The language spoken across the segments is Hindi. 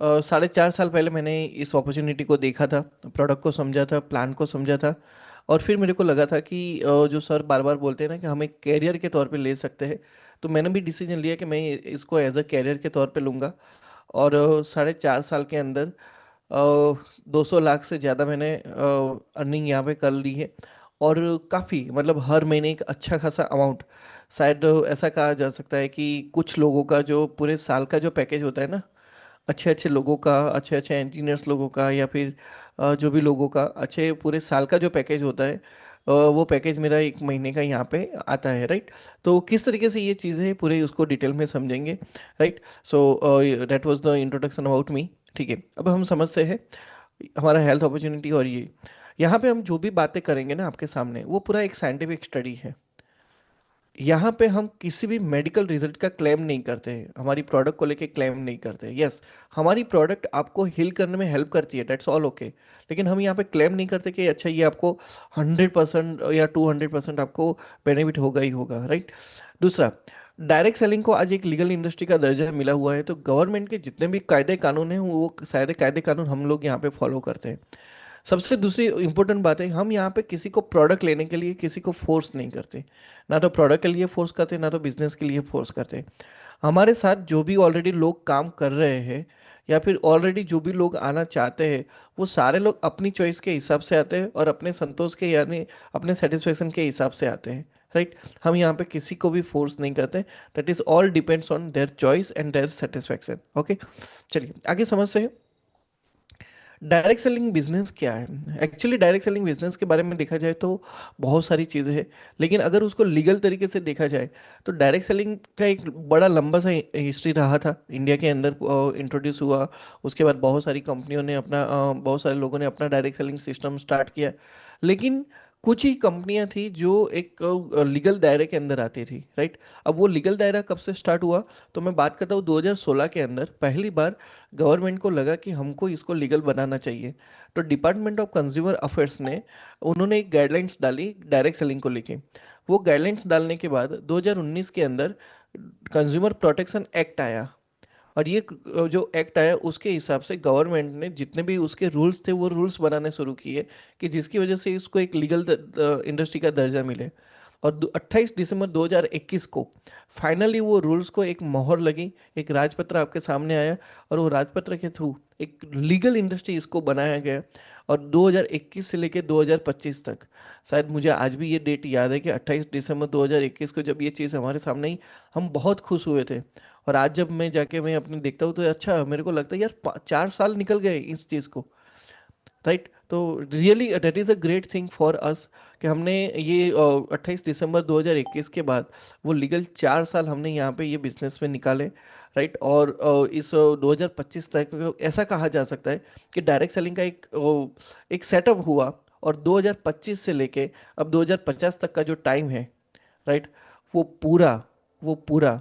4.5 साल पहले मैंने इस अपॉर्चुनिटी को देखा था, प्रोडक्ट को समझा था, प्लान को समझा था। और फिर मेरे को लगा था कि जो सर बार बार बोलते हैं ना कि हम एक कैरियर के तौर पे ले सकते हैं, तो मैंने भी डिसीजन लिया कि मैं इसको एज अ कैरियर के तौर पे लूँगा। और 4.5 साल के अंदर 200 लाख से ज़्यादा मैंने अर्निंग यहाँ पे कर ली है। और काफ़ी मतलब हर महीने एक अच्छा खासा अमाउंट, शायद ऐसा कहा जा सकता है कि कुछ लोगों का जो पूरे साल का जो पैकेज होता है ना, अच्छे अच्छे लोगों का, अच्छे अच्छे इंजीनियर्स लोगों का, या फिर जो भी लोगों का अच्छे पूरे साल का जो पैकेज होता है, वो पैकेज मेरा एक महीने का यहाँ पे आता है, राइट। तो किस तरीके से ये चीज़ें हैं पूरे उसको डिटेल में समझेंगे, right. So that was the introduction about me. ठीक है, अब हम समझते हैं हमारा हेल्थ अपॉर्चुनिटी। और ये यहाँ पे हम जो भी बातें करेंगे ना आपके सामने, वो पूरा एक साइंटिफिक स्टडी है। यहाँ पे हम किसी भी मेडिकल रिजल्ट का क्लेम नहीं करते हैं, हमारी प्रोडक्ट को लेके क्लेम नहीं करते। यस, हमारी प्रोडक्ट आपको हील करने में हेल्प करती है, दैट्स ऑल ओके। लेकिन हम यहाँ पे क्लेम नहीं करते कि अच्छा ये आपको 100% या 200% आपको बेनिफिट होगा ही होगा, राइट। दूसरा, डायरेक्ट सेलिंग को आज एक लीगल इंडस्ट्री का दर्जा मिला हुआ है, तो गवर्नमेंट के जितने भी कायदे कानून हैं वो सारे कायदे कानून हम लोग यहाँ पे फॉलो करते हैं। सबसे दूसरी इंपॉर्टेंट बात है, हम यहाँ पे किसी को प्रोडक्ट लेने के लिए किसी को फोर्स नहीं करते। ना तो प्रोडक्ट के लिए फोर्स करते, ना तो बिजनेस के लिए फोर्स करते। हमारे साथ जो भी ऑलरेडी लोग काम कर रहे हैं, या फिर ऑलरेडी जो भी लोग आना चाहते हैं, वो सारे लोग अपनी चॉइस के हिसाब से आते हैं और अपने संतोष के यानी अपने सेटिस्फेक्शन के हिसाब से आते हैं, राइट। हम यहाँ पे किसी को भी फोर्स नहीं करते। That is all depends on their choice and their satisfaction. Okay, चलिए आगे समझते हैं डायरेक्ट सेलिंग बिजनेस क्या है। एक्चुअली डायरेक्ट सेलिंग बिजनेस के बारे में देखा जाए तो बहुत सारी चीज़ें हैं, लेकिन अगर उसको लीगल तरीके से देखा जाए तो डायरेक्ट सेलिंग का एक बड़ा लंबा सा हिस्ट्री रहा था इंडिया के अंदर। इंट्रोड्यूस हुआ, उसके बाद बहुत सारी कंपनियों ने अपना बहुत सारे लोगों ने अपना डायरेक्ट सेलिंग सिस्टम स्टार्ट किया। लेकिन कुछ ही कंपनियां थी जो एक लीगल दायरे के अंदर आती थी, राइट। अब वो लीगल दायरा कब से स्टार्ट हुआ, तो मैं बात करता हूँ 2016 के अंदर पहली बार गवर्नमेंट को लगा कि हमको इसको लीगल बनाना चाहिए। तो डिपार्टमेंट ऑफ कंज्यूमर अफेयर्स ने उन्होंने एक गाइडलाइंस डाली डायरेक्ट सेलिंग को लेके। वो गाइडलाइंस डालने के बाद 2019 के अंदर कंज्यूमर प्रोटेक्शन एक्ट आया। और ये जो एक्ट आया उसके हिसाब से गवर्नमेंट ने जितने भी उसके रूल्स थे वो रूल्स बनाने शुरू किए, कि जिसकी वजह से इसको एक लीगल इंडस्ट्री का दर्जा मिले। और 28 दिसंबर 2021 को फाइनली वो रूल्स को एक मोहर लगी, एक राजपत्र आपके सामने आया, और वो राजपत्र के थ्रू एक लीगल इंडस्ट्री इसको बनाया गया। और 2021 से लेके 2025 तक, शायद मुझे आज भी ये डेट याद है कि 28 दिसंबर 2021 को जब ये चीज़ हमारे सामने आई, हम बहुत खुश हुए थे। और आज जब मैं जाके मैं अपने देखता हूँ तो अच्छा मेरे को लगता है यार 4 साल निकल गए इस चीज़ को, राइट। तो really that is a great thing for us कि हमने ये 28 दिसंबर 2021 के बाद वो लीगल 4 साल हमने यहाँ पे ये बिजनेस में निकाले, राइट। और इस 2025 तक ऐसा कहा जा सकता है कि डायरेक्ट सेलिंग का एक सेटअप हुआ। और 2025 से लेके अब 2050 तक का जो टाइम है, राइट, वो पूरा वो पूरा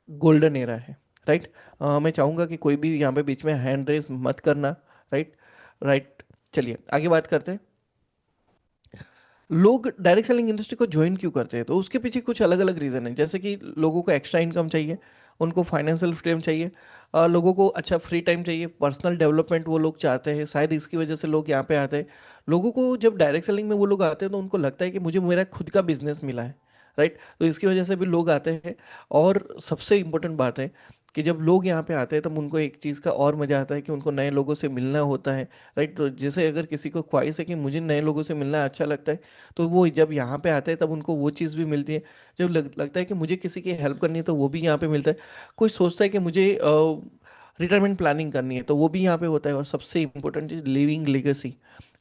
गोल्डन एरा है, राइट। मैं चाहूंगा कि कोई भी यहाँ पे बीच में हैंड रेस मत करना, राइट। राइट, चलिए आगे बात करते हैं। लोग डायरेक्ट सेलिंग इंडस्ट्री को ज्वाइन क्यों करते हैं, तो उसके पीछे कुछ अलग अलग रीज़न है। जैसे कि लोगों को एक्स्ट्रा इनकम चाहिए, उनको फाइनेंशियल फ्रीडम चाहिए, लोगों को अच्छा फ्री टाइम चाहिए, पर्सनल डेवलपमेंट वो लोग चाहते हैं, शायद इसकी वजह से लोग यहाँ पे आते हैं। लोगों को जब डायरेक्ट सेलिंग में वो लोग आते हैं तो उनको लगता है कि मुझे मेरा खुद का बिजनेस मिला है, राइट। तो इसकी वजह से भी लोग आते हैं। और सबसे इम्पोर्टेंट बात है कि जब लोग यहाँ पे आते हैं तब उनको एक चीज़ का और मज़ा आता है कि उनको नए लोगों से मिलना होता है, राइट। तो जैसे अगर किसी को ख्वाहिश है कि मुझे नए लोगों से मिलना अच्छा लगता है, तो वो जब यहाँ पे आते हैं तब उनको वो चीज़ भी मिलती है। जब लगता है कि मुझे किसी की हेल्प करनी है तो वो भी यहाँ पे मिलता है। कोई सोचता है कि मुझे रिटायरमेंट प्लानिंग करनी है तो वो भी यहाँ पे होता है। और सबसे इम्पोर्टेंट चीज़ लिविंग लेगेसी।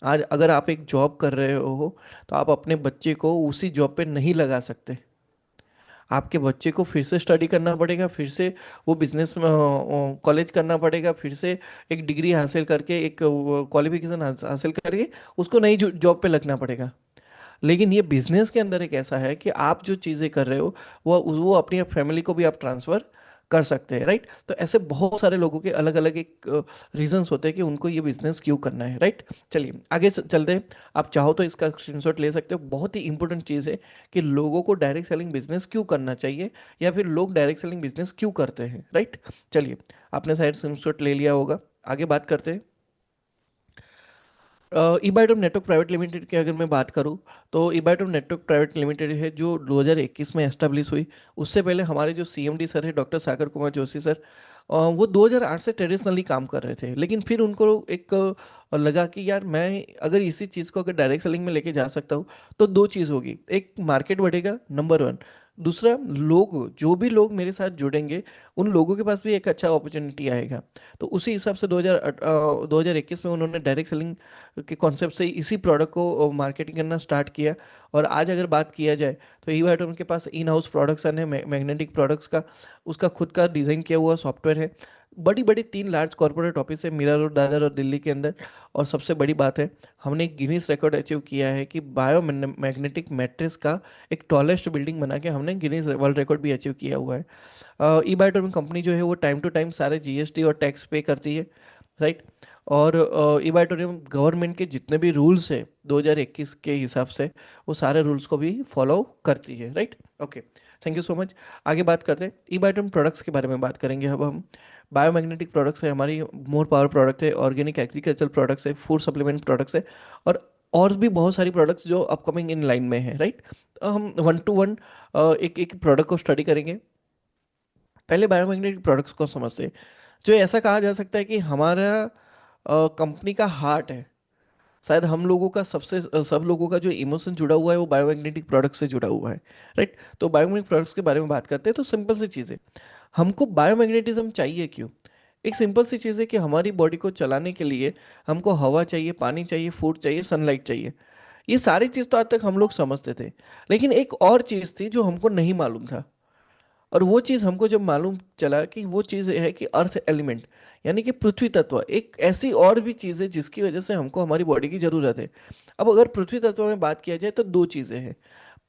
आज अगर आप एक जॉब कर रहे हो तो आप अपने बच्चे को उसी जॉब पे नहीं लगा सकते। आपके बच्चे को फिर से स्टडी करना पड़ेगा, फिर से वो बिजनेस में कॉलेज करना पड़ेगा, फिर से एक डिग्री हासिल करके एक क्वालिफिकेशन हासिल करके उसको नई जॉब पे लगना पड़ेगा। लेकिन ये बिजनेस के अंदर एक ऐसा है कि आप जो चीज़ें कर रहे हो वो अपनी फैमिली को भी आप ट्रांसफ़र कर सकते हैं, राइट। तो ऐसे बहुत सारे लोगों के अलग अलग एक रीजंस होते हैं कि उनको ये बिजनेस क्यों करना है, राइट। चलिए आगे चलते हैं। आप चाहो तो इसका स्क्रीनशॉट ले सकते हो। बहुत ही इंपॉर्टेंट चीज़ है कि लोगों को डायरेक्ट सेलिंग बिजनेस क्यों करना चाहिए, या फिर लोग डायरेक्ट सेलिंग बिजनेस क्यों करते हैं, राइट। चलिए, आपने शायद स्क्रीनशॉट ले लिया होगा। आगे बात करते हैं। ईबाइटम नेटवर्क प्राइवेट लिमिटेड की अगर मैं बात करूं, तो ईबाइटम नेटवर्क प्राइवेट लिमिटेड है जो 2021 में एस्टेब्लिश हुई। उससे पहले हमारे जो सीएमडी सर है डॉक्टर सागर कुमार जोशी सर, वो 2008 से ट्रेडिशनली काम कर रहे थे, लेकिन फिर उनको एक लगा कि यार मैं अगर इसी चीज़ को अगर डायरेक्ट सेलिंग में लेके जा सकता हूँ तो दो चीज़ होगी। एक, मार्केट बढ़ेगा, नंबर वन। दूसरा, लोग, जो भी लोग मेरे साथ जुड़ेंगे उन लोगों के पास भी एक अच्छा अपॉर्चुनिटी आएगा। तो उसी हिसाब से 2021 में उन्होंने डायरेक्ट सेलिंग के कॉन्सेप्ट से इसी प्रोडक्ट को मार्केटिंग करना स्टार्ट किया। और आज अगर बात किया जाए तो ई वाइटम के पास इन हाउस प्रोडक्शन है, मैग्नेटिक प्रोडक्ट्स का, उसका खुद का डिज़ाइन किया हुआ सॉफ्टवेयर है। बड़ी बड़ी 3 लार्ज कॉर्पोरेट ऑफिस है मीरा रोड, दादर और दिल्ली के अंदर। और सबसे बड़ी बात है, हमने एक गिनीज रिकॉर्ड अचीव किया है कि बायो मैग्नेटिक मैट्रिक्स का एक टॉलेस्ट बिल्डिंग बना के हमने गिनीज वर्ल्ड रिकॉर्ड भी अचीव किया हुआ है। ई बायोटर्म कंपनी जो है वो टाइम टू टाइम सारे जीएसटी और टैक्स पे करती है, राइट। और ई बायोटोरियम गवर्नमेंट के जितने भी रूल्स है 2021 के हिसाब से, वो सारे रूल्स को भी फॉलो करती है, right. Okay, thank you so much. आगे बात करते हैं, ई बायोटर्म प्रोडक्ट्स के बारे में बात करेंगे अब हम। बायोमैग्नेटिक प्रोडक्ट्स है हमारी, मोर पावर प्रोडक्ट है, ऑर्गेनिक एग्रीकल्चर प्रोडक्ट्स है, फूड सप्लीमेंट प्रोडक्ट्स है, और भी बहुत सारी प्रोडक्ट्स जो अपकमिंग इन लाइन में है, राइट। हम वन टू वन एक एक प्रोडक्ट को स्टडी करेंगे। पहले बायोमैग्नेटिक प्रोडक्ट्स को समझते हैं। जो ऐसा कहा जा सकता है कि हमारा कंपनी का हार्ट है। शायद हम लोगों का सब लोगों का जो इमोशन जुड़ा हुआ है वो बायोमैग्नेटिक प्रोडक्ट से जुड़ा हुआ है, राइट। तो बायोमैग्नेटिक प्रोडक्ट्स के बारे में बात करते हैं तो सिंपल सी चीज़ है, हमको बायोमैग्नेटिज्म चाहिए क्यों। एक सिंपल सी चीज़ है कि हमारी बॉडी को चलाने के लिए हमको हवा चाहिए, पानी चाहिए, फूड चाहिए, सनलाइट चाहिए। ये सारी चीज़ तो आज तक हम लोग समझते थे, लेकिन एक और चीज़ थी जो हमको नहीं मालूम था। और वो चीज़ हमको जब मालूम चला कि वो चीज़ है कि अर्थ एलिमेंट, यानी कि पृथ्वी तत्व एक ऐसी और भी चीज़ है जिसकी वजह से हमको हमारी बॉडी की ज़रूरत है। अब अगर पृथ्वी तत्व में बात किया जाए तो दो चीज़ें हैं।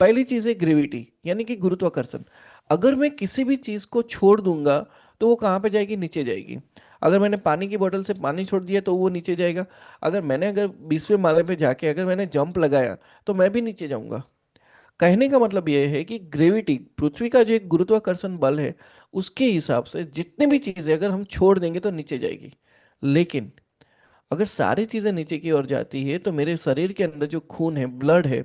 पहली चीज़ है ग्रेविटी, यानी कि गुरुत्वाकर्षण। अगर मैं किसी भी चीज़ को छोड़ दूंगा तो वो कहाँ पे जाएगी, नीचे जाएगी। अगर मैंने पानी की बोतल से पानी छोड़ दिया तो वो नीचे जाएगा। अगर 20वें माले पे जाके अगर मैंने जंप लगाया तो मैं भी नीचे जाऊंगा। कहने का मतलब यह है कि ग्रेविटी, पृथ्वी का जो एक गुरुत्वाकर्षण बल है, उसके हिसाब से जितनी भी चीजें अगर हम छोड़ देंगे तो नीचे जाएगी। लेकिन अगर सारी चीजें नीचे की ओर जाती है तो मेरे शरीर के अंदर जो खून है, ब्लड है,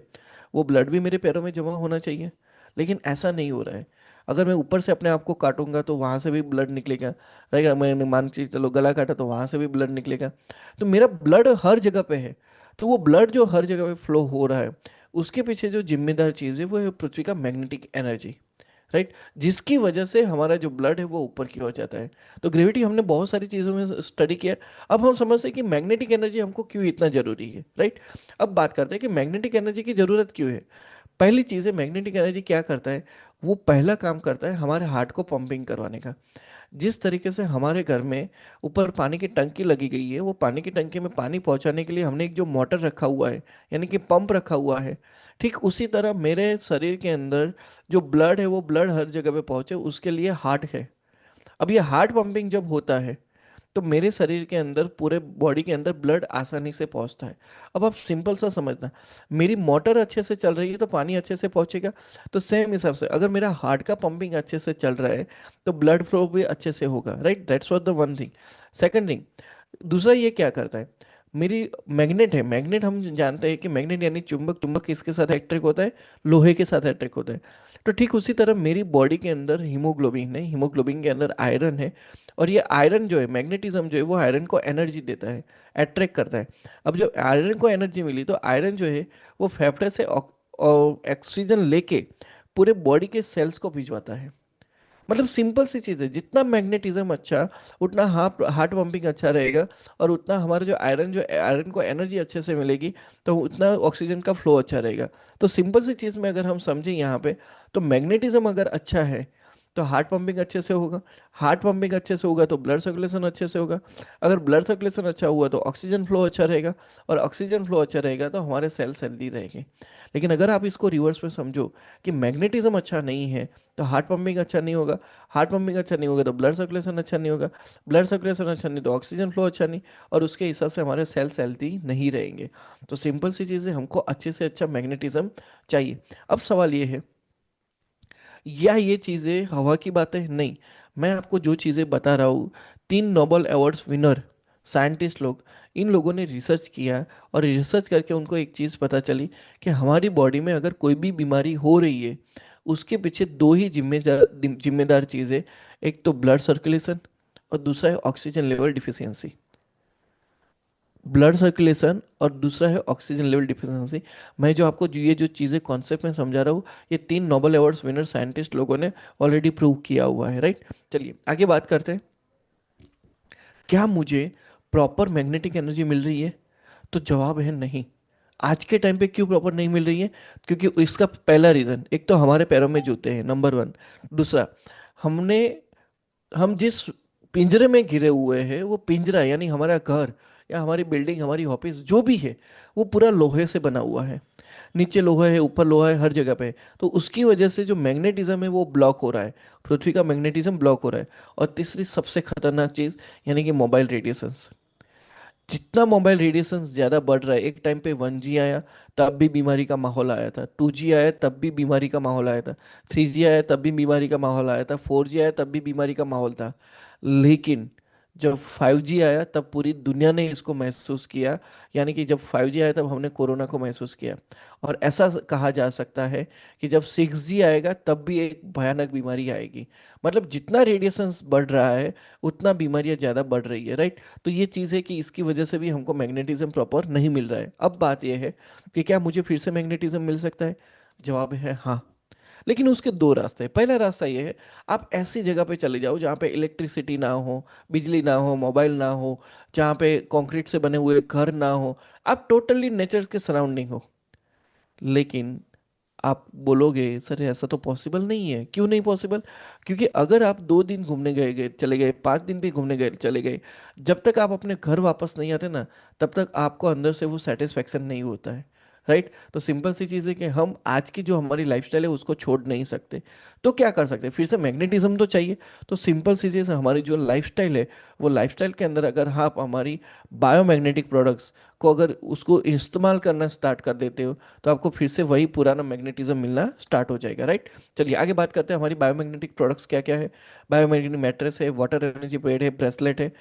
वो ब्लड भी मेरे पैरों में जमा होना चाहिए। लेकिन ऐसा नहीं हो रहा है। अगर मैं ऊपर से अपने आप को काटूंगा तो वहां से भी ब्लड निकलेगा, रहेगा। मैंने मान के चलो गला काटा तो वहां से भी ब्लड निकलेगा। तो मेरा ब्लड हर जगह पे है। तो वो ब्लड जो हर जगह पे फ्लो हो रहा है, उसके पीछे जो जिम्मेदार चीज़ है वो है पृथ्वी का मैग्नेटिक एनर्जी, राइट। जिसकी वजह से हमारा जो ब्लड है वो ऊपर की ओर जाता है। तो ग्रेविटी हमने बहुत सारी चीज़ों में स्टडी किया। अब हम समझते हैं कि मैग्नेटिक एनर्जी हमको क्यों इतना जरूरी है, राइट। अब बात करते हैं कि मैग्नेटिक एनर्जी की जरूरत क्यों है। पहली चीज़ है, मैग्नेटिक एनर्जी क्या करता है, वो पहला काम करता है हमारे हार्ट को पंपिंग करवाने का। जिस तरीके से हमारे घर में ऊपर पानी की टंकी लगी गई है, वो पानी की टंकी में पानी पहुंचाने के लिए हमने एक जो मोटर रखा हुआ है, यानी कि पंप रखा हुआ है। ठीक उसी तरह मेरे शरीर के अंदर जो ब्लड है वो ब्लड हर जगह पे पहुंचे, उसके लिए हार्ट है। अब ये हार्ट पंपिंग जब होता है तो मेरे शरीर के अंदर, पूरे बॉडी के अंदर ब्लड आसानी से पहुंचता है। अब आप सिंपल सा समझना, मेरी मोटर अच्छे से चल रही है तो पानी अच्छे से पहुंचेगा। तो सेम हिसाब से अगर मेरा हार्ट का पंपिंग अच्छे से चल रहा है तो ब्लड फ्लो भी अच्छे से होगा, right. That's what the one thing. Second thing, दूसरा ये क्या करता है, मेरी मैग्नेट है। मैग्नेट हम जानते हैं कि मैग्नेट यानी चुंबक। चुंबक किसके साथ अट्रैक्ट होता है, लोहे के साथ अट्रैक्ट होता है। तो ठीक उसी तरह मेरी बॉडी के अंदर हीमोग्लोबिन है, हीमोग्लोबिन के अंदर आयरन है। और ये आयरन जो है, मैग्नेटिज्म जो है, वो आयरन को एनर्जी देता है, अट्रैक्ट करता है। अब जब आयरन को एनर्जी मिली तो आयरन जो है वो फेफड़े से ऑक्सीजन लेके पूरे बॉडी के सेल्स को भिजवाता है। मतलब सिंपल सी चीज़ है, जितना मैग्नेटिज्म अच्छा उतना हार्ट हार्ट पंपिंग अच्छा रहेगा। और उतना हमारा जो आयरन को एनर्जी अच्छे से मिलेगी तो उतना ऑक्सीजन का फ्लो अच्छा रहेगा। तो सिंपल सी चीज़ में अगर हम समझें यहाँ पे, तो मैग्नेटिज्म अगर अच्छा है तो हार्ट पंपिंग अच्छे से होगा, हार्ट पंपिंग अच्छे से होगा तो ब्लड सर्कुलेशन अच्छे से होगा, अगर ब्लड सर्कुलेशन अच्छा हुआ तो ऑक्सीजन फ्लो अच्छा रहेगा, और ऑक्सीजन फ्लो अच्छा रहेगा तो हमारे सेल्स हेल्दी रहेंगे। लेकिन अगर आप इसको रिवर्स में समझो कि मैग्नेटिज्म अच्छा नहीं है तो हार्ट पंपिंग अच्छा नहीं होगा, हार्ट पंपिंग अच्छा नहीं होगा तो ब्लड सर्कुलेशन अच्छा नहीं होगा, ब्लड सर्कुलेशन अच्छा नहीं तो ऑक्सीजन फ्लो अच्छा नहीं, और उसके हिसाब से हमारे सेल्स हेल्दी नहीं रहेंगे। तो सिंपल सी चीज़ है, हमको अच्छे से अच्छा मैग्नेटिज्म चाहिए। अब सवाल ये है, या ये चीज़ें हवा की बातें नहीं, मैं आपको जो चीज़ें बता रहा हूँ, 3 नोबेल अवार्ड्स विनर साइंटिस्ट लोग, इन लोगों ने रिसर्च किया, और रिसर्च करके उनको एक चीज़ पता चली कि हमारी बॉडी में अगर कोई भी बीमारी हो रही है, उसके पीछे दो ही जिम्मेदार जिम्मेदार चीज़ें, एक तो ब्लड सर्कुलेशन और दूसरा है oxygen level deficiency. Blood circulation और दूसरा है ऑक्सीजन लेवल डिफिशियंसी। मैं जो आपको ये जो चीज़ें कॉन्सेप्ट में समझा रहा हूँ, ये 3 नोबेल अवार्ड्स विनर साइंटिस्ट लोगों ने ऑलरेडी प्रूव किया हुआ है, राइट। चलिए आगे बात करते हैं, क्या मुझे प्रॉपर मैग्नेटिक एनर्जी मिल रही है? तो जवाब है नहीं। आज के टाइम पे क्यों प्रॉपर नहीं मिल रही है? क्योंकि इसका पहला रीज़न, एक तो हमारे पैरों में जूते हैं, नंबर वन। दूसरा, हमने हम जिस पिंजरे में घिरे हुए हैं, वो पिंजरा यानी हमारा घर या हमारी बिल्डिंग, हमारी ऑफिस जो भी है, वो पूरा लोहे से बना हुआ है। नीचे लोहा है, ऊपर लोहा है, हर जगह पे है। तो उसकी वजह से जो मैग्नेटिज्म है वो ब्लॉक हो रहा है, पृथ्वी का मैग्नेटिज्म ब्लॉक हो रहा है। और तीसरी सबसे खतरनाक चीज़, यानी कि मोबाइल रेडिएशंस। जितना मोबाइल रेडिएशन ज़्यादा बढ़ रहा है, एक टाइम पे 1G आया तब भी बीमारी का माहौल आया था, 2G आया तब भी बीमारी का माहौल आया था, 3G आया तब भी बीमारी का माहौल आया था, 4G आया तब भी बीमारी का माहौल था। लेकिन जब 5G आया तब पूरी दुनिया ने इसको महसूस किया। यानी कि जब 5G आया तब हमने कोरोना को महसूस किया। और ऐसा कहा जा सकता है कि जब 6G आएगा तब भी एक भयानक बीमारी आएगी। मतलब जितना रेडिएशन बढ़ रहा है, उतना बीमारियां ज़्यादा बढ़ रही है, राइट। तो ये चीज़ है कि इसकी वजह से भी हमको मैग्नेटिज्म प्रॉपर नहीं मिल रहा है। अब बात यह है कि क्या मुझे फिर से मैग्नेटिज्म मिल सकता है? जवाब है हाँ। लेकिन उसके दो रास्ते हैं। पहला रास्ता ये है, आप ऐसी जगह पे चले जाओ जहाँ पे इलेक्ट्रिसिटी ना हो, बिजली ना हो, मोबाइल ना हो, जहाँ पे कंक्रीट से बने हुए घर ना हो, आप टोटली नेचर के सराउंडिंग हो। लेकिन आप बोलोगे सर ऐसा तो पॉसिबल नहीं है। क्यों नहीं पॉसिबल? क्योंकि अगर आप 2 दिन घूमने गए गए चले गए, 5 दिन भी घूमने गए चले गए, जब तक आप अपने घर वापस नहीं आते ना, तब तक आपको अंदर से वो सेटिस्फेक्शन नहीं होता है, राइट। तो सिंपल सी चीज़ है कि हम आज की जो हमारी लाइफस्टाइल है उसको छोड़ नहीं सकते। तो क्या कर सकते हैं? फिर से मैग्नेटिज्म तो चाहिए। तो सिंपल सी चीज़ है, हमारी जो लाइफस्टाइल है, वो लाइफस्टाइल के अंदर अगर आप हमारी बायोमैग्नेटिक प्रोडक्ट्स को अगर उसको इस्तेमाल करना स्टार्ट कर देते हो, तो आपको फिर से वही पुराना मैग्नेटिज्म मिलना स्टार्ट हो जाएगा, राइट। चलिए आगे बात करते हैं हमारी बायोमैग्नेटिक प्रोडक्ट्स क्या क्या है। बायोमैग्नेटिक मैट्रेस है, वाटर एनर्जी पेड है, ब्रेसलेट है।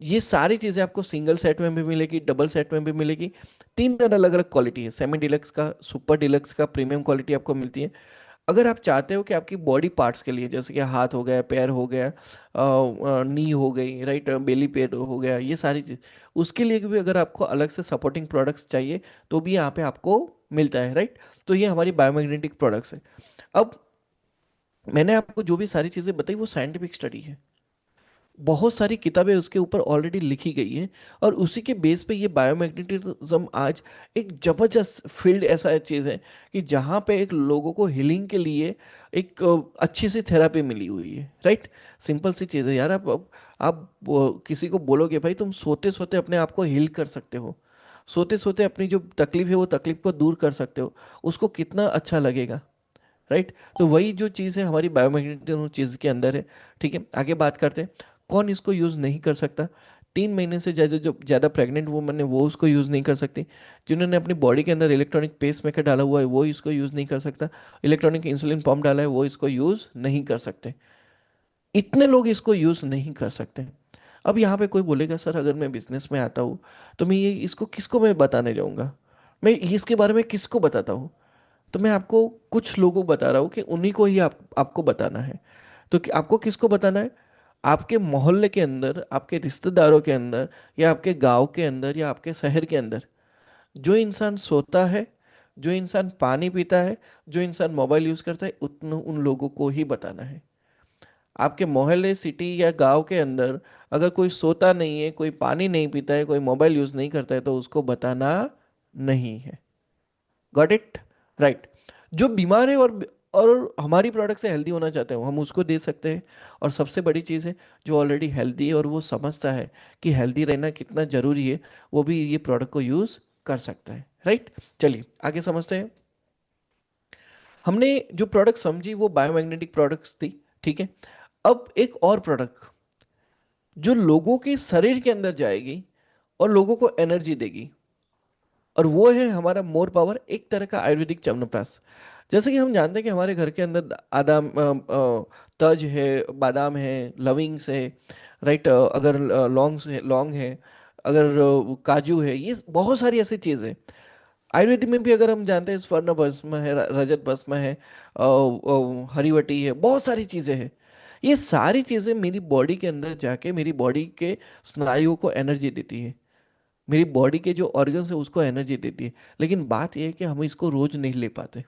ये सारी चीज़ें आपको सिंगल सेट में भी मिलेगी, डबल सेट में भी मिलेगी। 3 अलग अलग क्वालिटी है, सेमी डिलक्स का, सुपर डिलक्स का, प्रीमियम क्वालिटी आपको मिलती है। अगर आप चाहते हो कि आपकी बॉडी पार्ट्स के लिए, जैसे कि हाथ हो गया, पैर हो गया, नी हो गई, राइट, बेली पेड हो गया, ये सारी चीज, उसके लिए भी अगर आपको अलग से सपोर्टिंग प्रोडक्ट्स चाहिए तो भी यहाँ पे आपको मिलता है, राइट। तो ये हमारी बायोमैग्नेटिक प्रोडक्ट्स है। अब मैंने आपको जो भी सारी चीज़ें बताई वो साइंटिफिक स्टडी है, बहुत सारी किताबें उसके ऊपर ऑलरेडी लिखी गई हैं, और उसी के बेस पे ये बायोमैग्नेटिज्म आज एक जबरदस्त फील्ड ऐसा चीज़ है कि जहाँ पे एक लोगों को हीलिंग के लिए एक अच्छी सी थेरापी मिली हुई है, राइट। सिंपल सी चीज़ है यार। आप किसी को बोलोगे भाई तुम सोते सोते अपने आप को हील कर सकते हो, सोते सोते अपनी जो तकलीफ है वो तकलीफ को दूर कर सकते हो, उसको कितना अच्छा लगेगा, राइट। तो वही जो चीज़ है हमारी बायोमैग्नेटिज्म चीज़ के अंदर है। ठीक है, आगे बात करते हैं कौन इसको यूज़ नहीं कर सकता। 3 महीने से ज़्यादा जो ज़्यादा प्रेग्नेंट वुमन है वो उसको यूज़ नहीं कर सकती। जिन्होंने अपनी बॉडी के अंदर इलेक्ट्रॉनिक पेस मेकर डाला हुआ है वो इसको यूज़ नहीं कर सकता। इलेक्ट्रॉनिक इंसुलिन पंप डाला है वो इसको यूज़ नहीं कर सकते। इतने लोग इसको यूज़ नहीं कर सकते। अब यहाँ पे कोई बोलेगा सर अगर मैं बिजनेस में आता हूँ तो मैं ये इसको किसको मैं बताने जाऊँगा, मैं इसके बारे में किसको बताता हूँ? तो मैं आपको कुछ लोगों को बता रहा हूँ कि उन्हीं को ही आपको बताना है। तो आपको किसको बताना है? आपके मोहल्ले के अंदर, आपके रिश्तेदारों के अंदर, या आपके गांव के अंदर, या आपके शहर के अंदर जो इंसान सोता है, जो इंसान पानी पीता है, जो इंसान मोबाइल यूज करता है, उतने उन लोगों को ही बताना है। आपके मोहल्ले, सिटी या गांव के अंदर अगर कोई सोता नहीं है, कोई पानी नहीं पीता है, कोई मोबाइल यूज नहीं करता है, तो उसको बताना नहीं है। Got it? राइट। जो बीमार है और और हमारी प्रोडक्ट से हेल्दी होना चाहते हो हम उसको दे सकते हैं। और सबसे बड़ी चीज़ है, जो ऑलरेडी हेल्दी है और वो समझता है कि हेल्दी रहना कितना ज़रूरी है, वो भी ये प्रोडक्ट को यूज़ कर सकता है, राइट। चलिए आगे समझते हैं। हमने जो प्रोडक्ट समझी वो बायोमैग्नेटिक प्रोडक्ट्स थी, ठीक है। अब एक और प्रोडक्ट जो लोगों के शरीर के अंदर जाएगी और लोगों को एनर्जी देगी, और वो है हमारा मोर पावर, एक तरह का आयुर्वेदिक च्यवनप्राश। जैसे कि हम जानते हैं कि हमारे घर के अंदर आदाम तज है, बादाम है, लविंग्स है, राइट, अगर लौंग है, अगर काजू है, ये बहुत सारी ऐसी चीज़ है। आयुर्वेद में भी अगर हम जानते हैं स्वर्ण भस्म है, रजत भस्म है, हरीवटी है, बहुत सारी चीज़ें हैं। ये सारी चीज़ें मेरी बॉडी के अंदर जाके मेरी बॉडी के स्नायुओं को एनर्जी देती है, मेरी बॉडी के जो ऑर्गन्स है उसको एनर्जी देती है। लेकिन बात यह है कि हम इसको रोज नहीं ले पाते।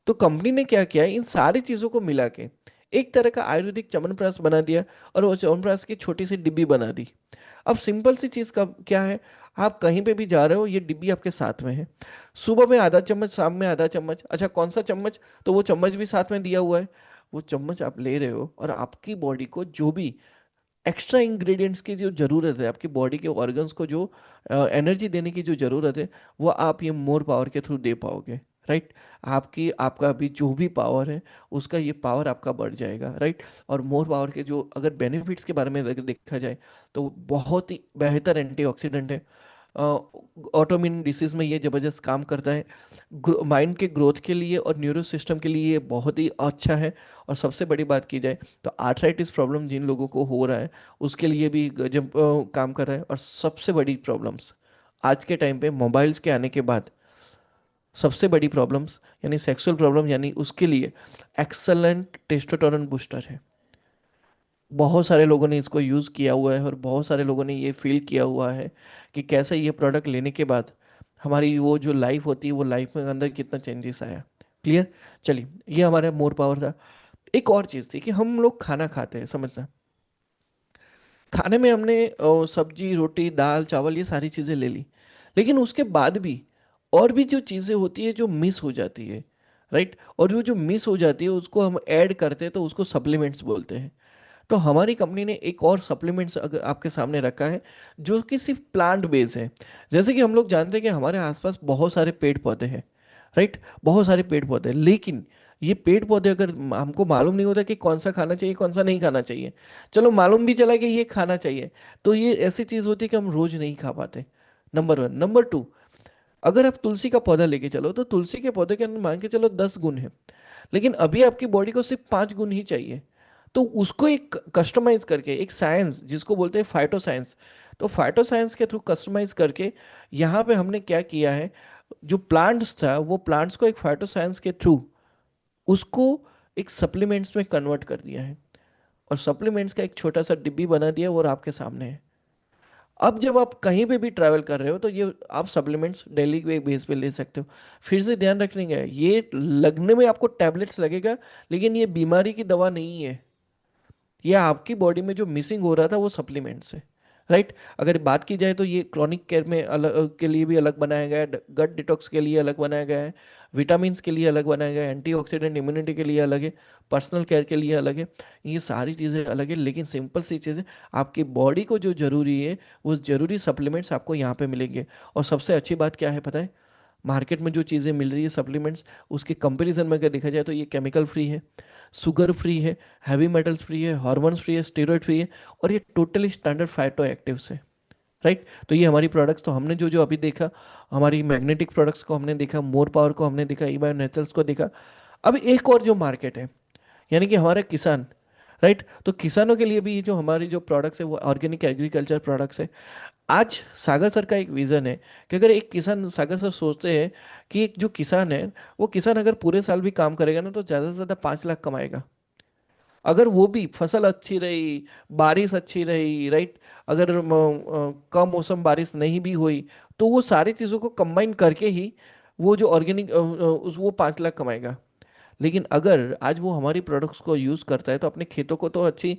तो कंपनी ने क्या किया, इन सारी चीजों को मिला के एक तरह का आयुर्वेदिक च्यवनप्राश बना दिया, और वो च्यवनप्राश की छोटी सी डिब्बी बना दी। अब सिंपल सी चीज का क्या है, आप कहीं पे भी जा रहे हो, ये डिब्बी आपके साथ में है। सुबह में आधा चम्मच, शाम में आधा चम्मच, अच्छा कौन सा चम्मच, तो वो चम्मच भी साथ में दिया हुआ है। वो चम्मच आप ले रहे हो और आपकी बॉडी को जो भी एक्स्ट्रा इंग्रेडिएंट्स की जो ज़रूरत है, आपकी बॉडी के ऑर्गन्स को जो एनर्जी देने की जो ज़रूरत है, वो आप ये मोर पावर के थ्रू दे पाओगे, राइट। आपकी आपका अभी जो भी पावर है, उसका ये पावर आपका बढ़ जाएगा, राइट। और मोर पावर के जो अगर बेनिफिट्स के बारे में अगर देखा जाए, तो बहुत ही बेहतर एंटीऑक्सीडेंट है। ऑटोइम्यून डिसीज में ये जबरदस्त काम करता है, माइंड के ग्रोथ के लिए और न्यूरो सिस्टम के लिए ये बहुत ही अच्छा है। और सबसे बड़ी बात की जाए तो आर्थराइटिस प्रॉब्लम जिन लोगों को हो रहा है, उसके लिए भी गजब काम कर रहा है। और सबसे बड़ी प्रॉब्लम्स आज के टाइम पे मोबाइल्स के आने के बाद, सबसे बड़ी प्रॉब्लम्स यानी सेक्सुअल प्रॉब्लम, यानी उसके लिए एक्सलेंट टेस्टोस्टेरोन बूस्टर है। बहुत सारे लोगों ने इसको यूज़ किया हुआ है और बहुत सारे लोगों ने ये फील किया हुआ है कि कैसे ये प्रोडक्ट लेने के बाद हमारी वो जो लाइफ होती है, वो लाइफ में अंदर कितना चेंजेस आया। क्लियर। चलिए, ये हमारा मोर पावर था। एक और चीज़ थी कि हम लोग खाना खाते हैं, समझना। खाने में हमने सब्जी, रोटी, दाल, चावल, ये सारी चीज़ें ले ली, लेकिन उसके बाद भी और भी जो चीज़ें होती है जो मिस हो जाती है, राइट। और वो जो मिस हो जाती है उसको हम ऐड करते हैं, तो उसको सप्लीमेंट्स बोलते हैं। तो हमारी कंपनी ने एक और सप्लीमेंट्स अगर आपके सामने रखा है, जो कि सिर्फ प्लांट बेस है। जैसे कि हम लोग जानते हैं कि हमारे आसपास बहुत सारे पेड़ पौधे हैं, राइट, बहुत सारे पेड़ पौधे, लेकिन ये पेड़ पौधे अगर हमको मालूम नहीं होता कि कौन सा खाना चाहिए कौन सा नहीं खाना चाहिए, चलो मालूम भी चला कि ये खाना चाहिए, तो ये ऐसी चीज होती है कि हम रोज नहीं खा पाते। Number one. नंबर टू, अगर आप तुलसी का पौधा लेके चलो, तो तुलसी के पौधे के अंदर मान के चलो 10 गुण है, लेकिन अभी आपकी बॉडी को सिर्फ 5 गुण ही चाहिए। तो उसको एक कस्टमाइज करके, एक साइंस जिसको बोलते हैं फाइटो साइंस, तो फाइटो साइंस के थ्रू कस्टमाइज करके यहाँ पे हमने क्या किया है, जो प्लांट्स था वो प्लांट्स को एक फाइटो साइंस के थ्रू उसको एक सप्लीमेंट्स में कन्वर्ट कर दिया है, और सप्लीमेंट्स का एक छोटा सा डिब्बी बना दिया, वो आपके सामने है। अब जब आप कहीं पे भी ट्रैवल कर रहे हो, तो ये आप सप्लीमेंट्स डेली के बेस पे ले सकते हो। फिर से ध्यान रखने का है, ये लगने में आपको टैबलेट्स लगेगा, लेकिन ये बीमारी की दवा नहीं है। ये आपकी बॉडी में जो मिसिंग हो रहा था वो सप्लीमेंट से, राइट। अगर बात की जाए तो ये क्रॉनिक केयर में अलग के लिए भी अलग बनाया गया है, गट डिटॉक्स के लिए अलग बनाया गया है, विटामिन के लिए अलग बनाया गया है, एंटीऑक्सीडेंट इम्यूनिटी के लिए अलग है, पर्सनल केयर के लिए अलग है। ये सारी चीज़ें अलग है, लेकिन सिंपल सी चीज़ें, आपकी बॉडी को जो जरूरी है वो जरूरी सप्लीमेंट्स आपको यहाँ पे मिलेंगे। और सबसे अच्छी बात क्या है पता है, मार्केट में जो चीज़ें मिल रही है सप्लीमेंट्स, उसके कंपैरिजन में अगर देखा जाए तो ये केमिकल फ्री है, शुगर फ्री है, हैवी मेटल्स फ्री है, हार्मोन्स फ्री है, स्टेरॉइड फ्री है, और ये टोटली स्टैंडर्ड फाइटो एक्टिव्स है, राइट। तो ये हमारी प्रोडक्ट्स, तो हमने जो जो अभी देखा, हमारी मैग्नेटिक प्रोडक्ट्स को हमने देखा, मोर पावर को हमने देखा, ई बायो नेचुरल्स को देखा। अब एक और जो मार्केट है, यानी कि हमारे किसान, राइट। तो किसानों के लिए भी ये जो हमारी जो प्रोडक्ट्स है वो ऑर्गेनिक एग्रीकल्चर प्रोडक्ट्स है। आज सागर सर का एक विजन है कि अगर एक किसान, सागर सर सोचते हैं कि एक जो किसान है, वो किसान अगर पूरे साल भी काम करेगा ना, तो ज़्यादा से ज़्यादा 5 लाख कमाएगा। अगर वो भी फसल अच्छी रही, बारिश अच्छी रही, राइट, अगर कम मौसम बारिश नहीं भी हुई, तो वो सारी चीज़ों को कंबाइन करके ही वो जो ऑर्गेनिक उस वो 5 लाख कमाएगा। लेकिन अगर आज वो हमारी प्रोडक्ट्स को यूज़ करता है, तो अपने खेतों को तो अच्छी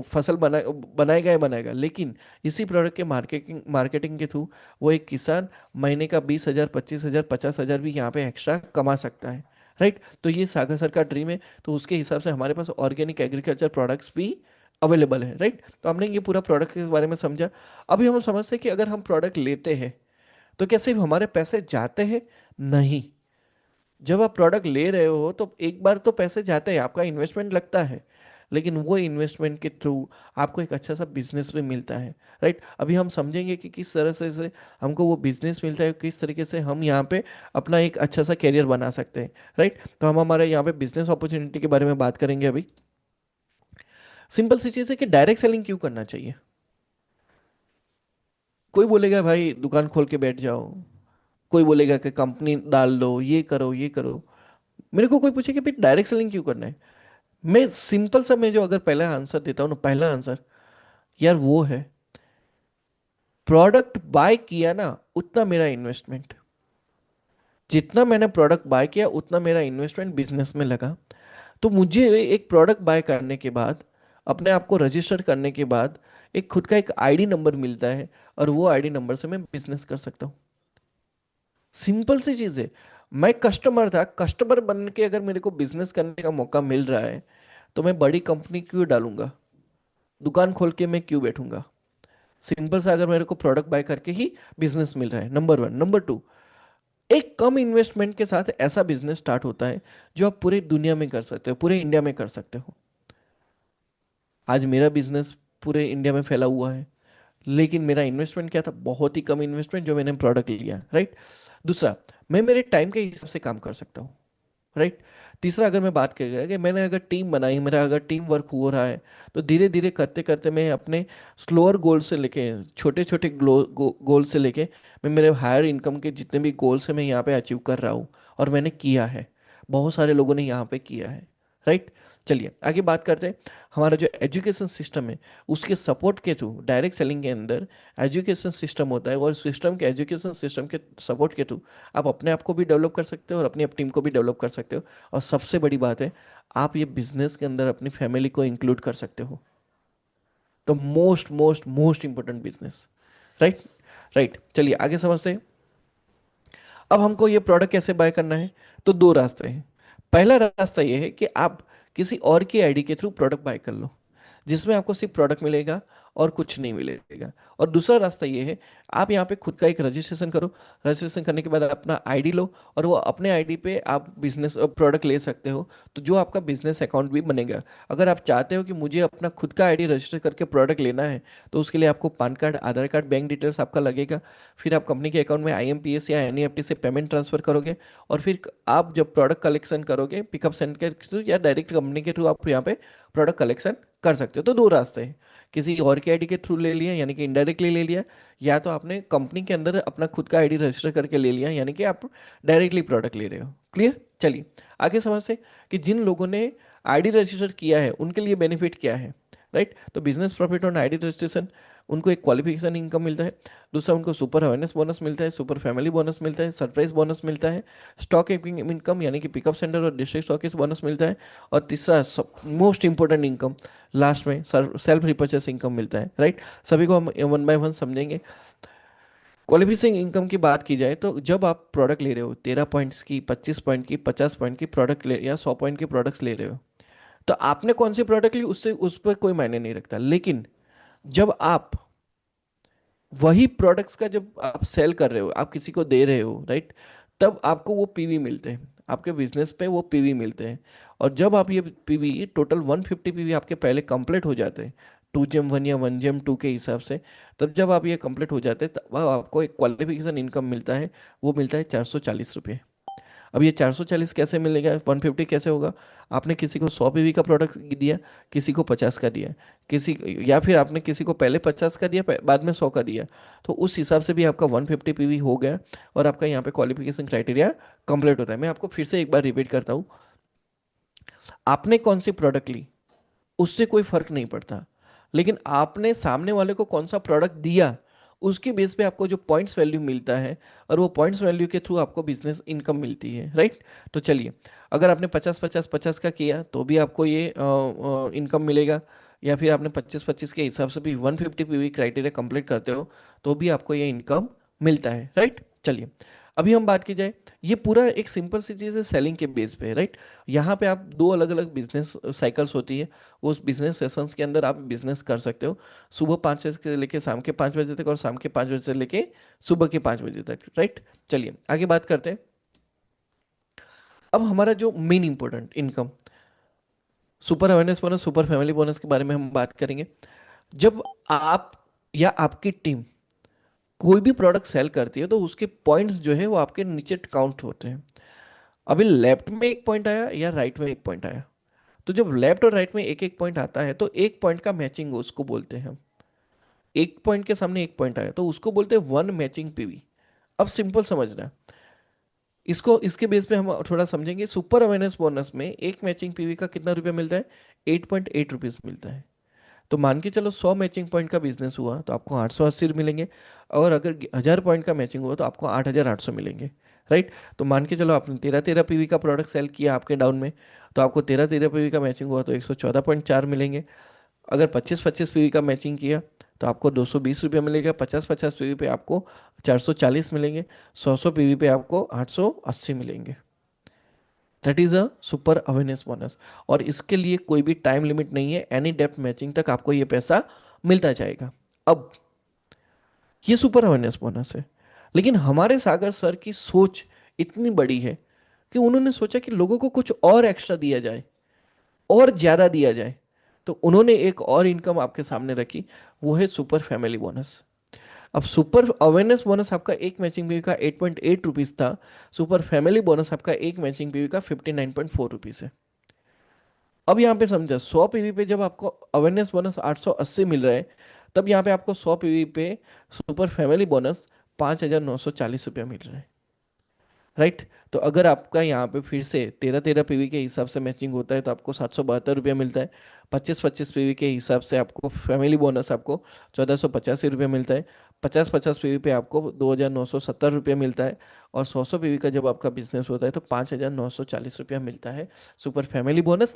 फसल बनाएगा ही बनाएगा, लेकिन इसी प्रोडक्ट के मार्केटिंग मार्केटिंग के थ्रू वो एक किसान महीने का 20,000, 25,000, 50,000 भी यहाँ पे एक्स्ट्रा कमा सकता है, राइट। तो ये सागर सर का ड्रीम है, तो उसके हिसाब से हमारे पास ऑर्गेनिक एग्रीकल्चर प्रोडक्ट्स भी अवेलेबल है। राइट। तो हमने ये पूरा प्रोडक्ट के बारे में समझा। अभी हम समझते हैं कि अगर हम प्रोडक्ट लेते हैं तो क्या सिर्फ हमारे पैसे जाते हैं? नहीं। जब आप प्रोडक्ट ले रहे हो तो एक बार तो पैसे जाते हैं, आपका इन्वेस्टमेंट लगता है, लेकिन वो इन्वेस्टमेंट के थ्रू आपको एक अच्छा सा बिजनेस भी मिलता है। राइट। अभी हम समझेंगे कि किस तरह से हमको वो बिजनेस मिलता है, किस तरीके से हम यहाँ पे अपना एक अच्छा सा कैरियर बना सकते हैं। राइट। तो हम हमारे यहाँ पे बिजनेस अपॉर्चुनिटी के बारे में बात करेंगे अभी। सिंपल सी चीज़ है कि डायरेक्ट सेलिंग क्यों करना चाहिए। कोई बोलेगा भाई दुकान खोल के बैठ जाओ, कोई बोलेगा कि कंपनी डाल लो, ये करो ये करो। मेरे को कोई पूछे कि भाई डायरेक्ट सेलिंग क्यों करना है, मैं सिंपल सा, मैं जो अगर पहला आंसर देता हूँ ना, पहला आंसर यार वो है, प्रोडक्ट बाय किया ना उतना मेरा इन्वेस्टमेंट, जितना मैंने प्रोडक्ट बाय किया उतना मेरा इन्वेस्टमेंट बिजनेस में लगा। तो मुझे एक प्रोडक्ट बाय करने के बाद, अपने आप को रजिस्टर करने के बाद, एक खुद का एक आईडी नंबर मिलता है, और वो आईडी नंबर से मैं बिजनेस कर सकता हूँ। सिंपल सी चीज है। मैं कस्टमर था, कस्टमर बन के अगर मेरे को बिजनेस करने का मौका मिल रहा है, तो मैं बड़ी कंपनी क्यों डालूंगा, दुकान खोल के मैं क्यों बैठूंगा। सिंपल सा, अगर मेरे को प्रोडक्ट बाय करके ही बिजनेस मिल रहा है, नंबर वन। नंबर टू, एक कम इन्वेस्टमेंट के साथ ऐसा बिजनेस स्टार्ट होता है जो आप पूरी दुनिया में कर सकते हो, पूरे इंडिया में कर सकते हो। आज मेरा बिजनेस पूरे इंडिया में फैला हुआ है, लेकिन मेरा इन्वेस्टमेंट क्या था, बहुत ही कम इन्वेस्टमेंट, जो मैंने प्रोडक्ट लिया। राइट। दूसरा, मैं मेरे टाइम के हिसाब से काम कर सकता हूँ। राइट। तीसरा, अगर मैं बात करेगा कि मैंने अगर टीम बनाई, मेरा अगर टीम वर्क हो रहा है, तो धीरे धीरे करते करते मैं अपने स्लोअर गोल से लेके, छोटे छोटे गोल से लेके, मैं मेरे हायर इनकम के जितने भी गोल्स हैं मैं यहाँ पे अचीव कर रहा हूँ। और मैंने किया है, बहुत सारे लोगों ने यहाँ पे किया है। राइट। चलिए आगे बात करते हैं। हमारा जो एजुकेशन सिस्टम है, उसके सपोर्ट के थ्रू, डायरेक्ट सेलिंग के अंदर एजुकेशन सिस्टम होता है, और सिस्टम के, एजुकेशन सिस्टम के सपोर्ट के थ्रू आप अपने आप को भी डेवलप कर सकते हो और अपनी टीम को भी डेवलप कर सकते हो। और सबसे बड़ी बात है, आप ये बिजनेस के अंदर अपनी फैमिली को इंक्लूड कर सकते हो। तो most most most important business. Right. Right. चलिए आगे समझते हैं। अब हमको ये प्रोडक्ट कैसे बाय करना है, तो दो रास्ते हैं। पहला रास्ता ये है कि आप किसी और की आईडी के थ्रू प्रोडक्ट बाय कर लो, जिसमें आपको सिर्फ प्रोडक्ट मिलेगा और कुछ नहीं मिलेगा। और दूसरा रास्ता ये है, आप यहाँ पे खुद का एक रजिस्ट्रेशन करो, रजिस्ट्रेशन करने के बाद अपना आईडी लो, और वो अपने आईडी पे आप बिजनेस प्रोडक्ट ले सकते हो। तो जो आपका बिजनेस अकाउंट भी बनेगा। अगर आप चाहते हो कि मुझे अपना खुद का आईडी रजिस्टर करके प्रोडक्ट लेना है, तो उसके लिए आपको पान कार्ड, आधार कार्ड, बैंक डिटेल्स आपका लगेगा। फिर आप कंपनी के अकाउंट में आईएमपीएस या एनईएफटी से पेमेंट ट्रांसफर करोगे, और फिर आप जब प्रोडक्ट कलेक्शन करोगे पिकअप सेंटर के थ्रू या डायरेक्ट कंपनी के थ्रू, आप यहाँ पे प्रोडक्ट कलेक्शन कर सकते हो। तो दो रास्ते हैं, किसी और के आईडी के थ्रू ले लिया यानी कि इनडायरेक्टली ले लिया, या तो आपने कंपनी के अंदर अपना खुद का आईडी रजिस्टर करके ले लिया यानी कि आप डायरेक्टली प्रोडक्ट ले रहे हो। क्लियर। चलिए आगे समझते हैं कि जिन लोगों ने आईडी रजिस्टर किया है उनके लिए बेनिफिट क्या है। राइट। तो business profit on ID registration, उनको एक क्वालिफिकेशन इनकम मिलता है। दूसरा, उनको सुपर अवेयरनेस बोनस मिलता है, सुपर फैमिली बोनस मिलता है, सरप्राइज बोनस मिलता है, स्टॉक इनकम यानी कि पिकअप सेंटर और डिस्ट्रिक्ट स्टॉकिस्ट बोनस मिलता है। और तीसरा, मोस्ट इंपॉर्टेंट इनकम, लास्ट में सेल्फ रिपर्चेस इनकम मिलता है। राइट। सभी को हम वन बाय वन समझेंगे। क्वालिफिकेशन इनकम की बात की जाए तो जब आप प्रोडक्ट ले रहे हो, 13 पॉइंट्स की, 25 पॉइंट की, 50 पॉइंट की प्रोडक्ट ले, या 100 पॉइंट के प्रोडक्ट्स ले रहे हो, तो आपने कौन सी प्रोडक्ट ली उससे, उस पर कोई मायने नहीं रखता। लेकिन जब आप वही प्रोडक्ट्स का जब आप सेल कर रहे हो, आप किसी को दे रहे हो, राइट, तब आपको वो पीवी मिलते हैं, आपके बिजनेस पे वो पीवी मिलते हैं। और जब आप ये पीवी टोटल 150 पीवी आपके पहले कंप्लीट हो जाते हैं, 2 जेम 1 या 1 जेम 2 के हिसाब से, तब जब आप ये कंप्लीट हो जाते हैं तब आपको एक क्वालिफिकेशन इनकम मिलता है। वो मिलता है 440 रुपये। अब ये 440 कैसे मिलेगा, 150 कैसे होगा। आपने किसी को 100 पीवी का प्रोडक्ट दिया, किसी को 50 का दिया, किसी, या फिर आपने किसी को पहले 50 का दिया, बाद में 100 का दिया, तो उस हिसाब से भी आपका 150 पीवी हो गया, और आपका यहाँ पे क्वालिफिकेशन क्राइटेरिया कंप्लीट होता है। मैं आपको फिर से एक बार रिपीट करता हूँ, आपने कौन सी प्रोडक्ट ली उससे कोई फर्क नहीं पड़ता, लेकिन आपने सामने वाले को कौन सा प्रोडक्ट दिया, उसके बेस पे आपको जो पॉइंट्स वैल्यू मिलता है, और वो पॉइंट्स वैल्यू के थ्रू आपको बिजनेस इनकम मिलती है। राइट। तो चलिए, अगर आपने 50 50 50 का किया तो भी आपको ये इनकम मिलेगा, या फिर आपने 25 25 के हिसाब से भी 150 पीवी क्राइटेरिया कंप्लीट करते हो तो भी आपको ये इनकम मिलता है। राइट। चलिए अभी हम बात की जाए, ये पूरा एक सिंपल सी चीज़ है सेलिंग के बेस पे, राइट। यहाँ पे आप दो अलग अलग बिजनेस साइकिल्स होती है, उस बिजनेस सेशंस के अंदर आप बिजनेस कर सकते हो, सुबह 5 से लेके शाम के 5 बजे तक, और शाम के 5 बजे से लेके सुबह के 5 बजे तक, राइट। चलिए आगे बात करते हैं। अब हमारा जो main important income, super awareness bonus, super family bonus के बारे में हम बात करेंगे। जब आप या आपकी टीम कोई भी प्रोडक्ट सेल करती है तो उसके पॉइंट्स जो है वो आपके नीचे काउंट होते हैं। अभी लेफ्ट में एक पॉइंट आया या राइट में एक पॉइंट आया, तो जब लेफ्ट और राइट में एक एक पॉइंट आता है तो एक पॉइंट का मैचिंग उसको बोलते हैं हम। एक पॉइंट के सामने एक पॉइंट आया तो उसको बोलते हैं वन मैचिंग पीवी। अब सिंपल समझना, इसको इसके बेस पे हम थोड़ा समझेंगे। सुपर अवेयरनेस बोनस में एक मैचिंग पीवी का कितना रुपया मिलता है? 8.8 रुपीज मिलता है। तो मान के चलो 100 मैचिंग पॉइंट का बिजनेस हुआ तो आपको 880 मिलेंगे, और अगर 1000 पॉइंट का मैचिंग हुआ तो आपको 8800 मिलेंगे, राइट। तो मान के चलो आपने 13-13 पीवी का प्रोडक्ट सेल किया आपके डाउन में, तो आपको 13-13 पीवी का मैचिंग हुआ तो 114.4 मिलेंगे। अगर 25-25 पीवी का मैचिंग किया तो आपको 220 रुपया मिलेगा। 50-50 पीवी पे आपको 440 मिलेंगे। 100-100 पीवी पे आपको 880 मिलेंगे। That is a super awareness bonus. और इसके लिए कोई भी टाइम लिमिट नहीं है, एनी डेप्थ मैचिंग तक आपको ये पैसा मिलता जाएगा। अब ये सुपर अवेयरनेस बोनस है, लेकिन हमारे सागर सर की सोच इतनी बड़ी है कि उन्होंने सोचा कि लोगों को कुछ और एक्स्ट्रा दिया जाए, और ज्यादा दिया जाए। तो उन्होंने एक और इनकम आपके सामने रखी, वो है सुपर फैमिली बोनस। अब सुपर अवेयरनेस बोनस आपका एक मैचिंग पीवी का 8.8 रुपीज था, सुपर फैमिली बोनस आपका एक मैचिंग पीवी का 59.4 रुपीज है। अब यहाँ पे समझा, 100 पीवी पे जब आपको अवेयरनेस बोनस 880 मिल रहा है, तब यहाँ पे आपको 100 पीवी पे सुपर फैमिली बोनस 5,940 रुपया मिल रहा है, राइट। तो अगर आपका यहाँ पे फिर से 13-13 पीवी के हिसाब से मैचिंग होता है तो आपको 772 रुपया मिलता है। 25-25 पीवी के हिसाब से आपको फैमिली बोनस आपको 1,485 रुपया मिलता है। 50-50 पीवी पे आपको 2,970 रुपया मिलता है। और 100-100 पीवी का जब आपका बिजनेस होता है तो 5,940 रुपया मिलता है सुपर फैमिली बोनस।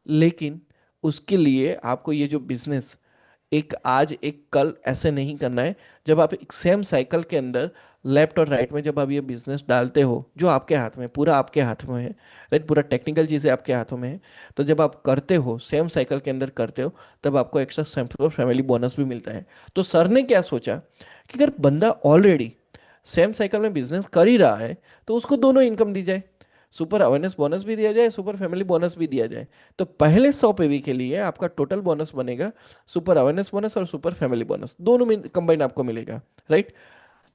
लेकिन उसके लिए आपको ये जो बिजनेस एक आज एक कल ऐसे नहीं करना है। जब आप एक सेम साइकिल के अंदर लेफ्ट और राइट में जब आप ये बिजनेस डालते हो, जो आपके हाथ में, पूरा आपके हाथ में है, राइट, पूरा टेक्निकल चीजें आपके हाथों में है, तो जब आप करते हो सेम साइकिल के अंदर करते हो, तब आपको एक्स्ट्रा सैम्पल फैमिली बोनस भी मिलता है। तो सर ने क्या सोचा कि अगर बंदा ऑलरेडी सेम साइकिल में बिजनेस कर ही रहा है तो उसको दोनों इनकम दी जाए, सुपर अवेयरनेस बोनस भी दिया जाए, सुपर फैमिली बोनस भी दिया जाए। तो पहले 100 पीवी के लिए आपका टोटल बोनस बनेगा सुपर अवेयरनेस बोनस और सुपर फैमिली बोनस, दोनों में कंबाइन आपको मिलेगा, राइट।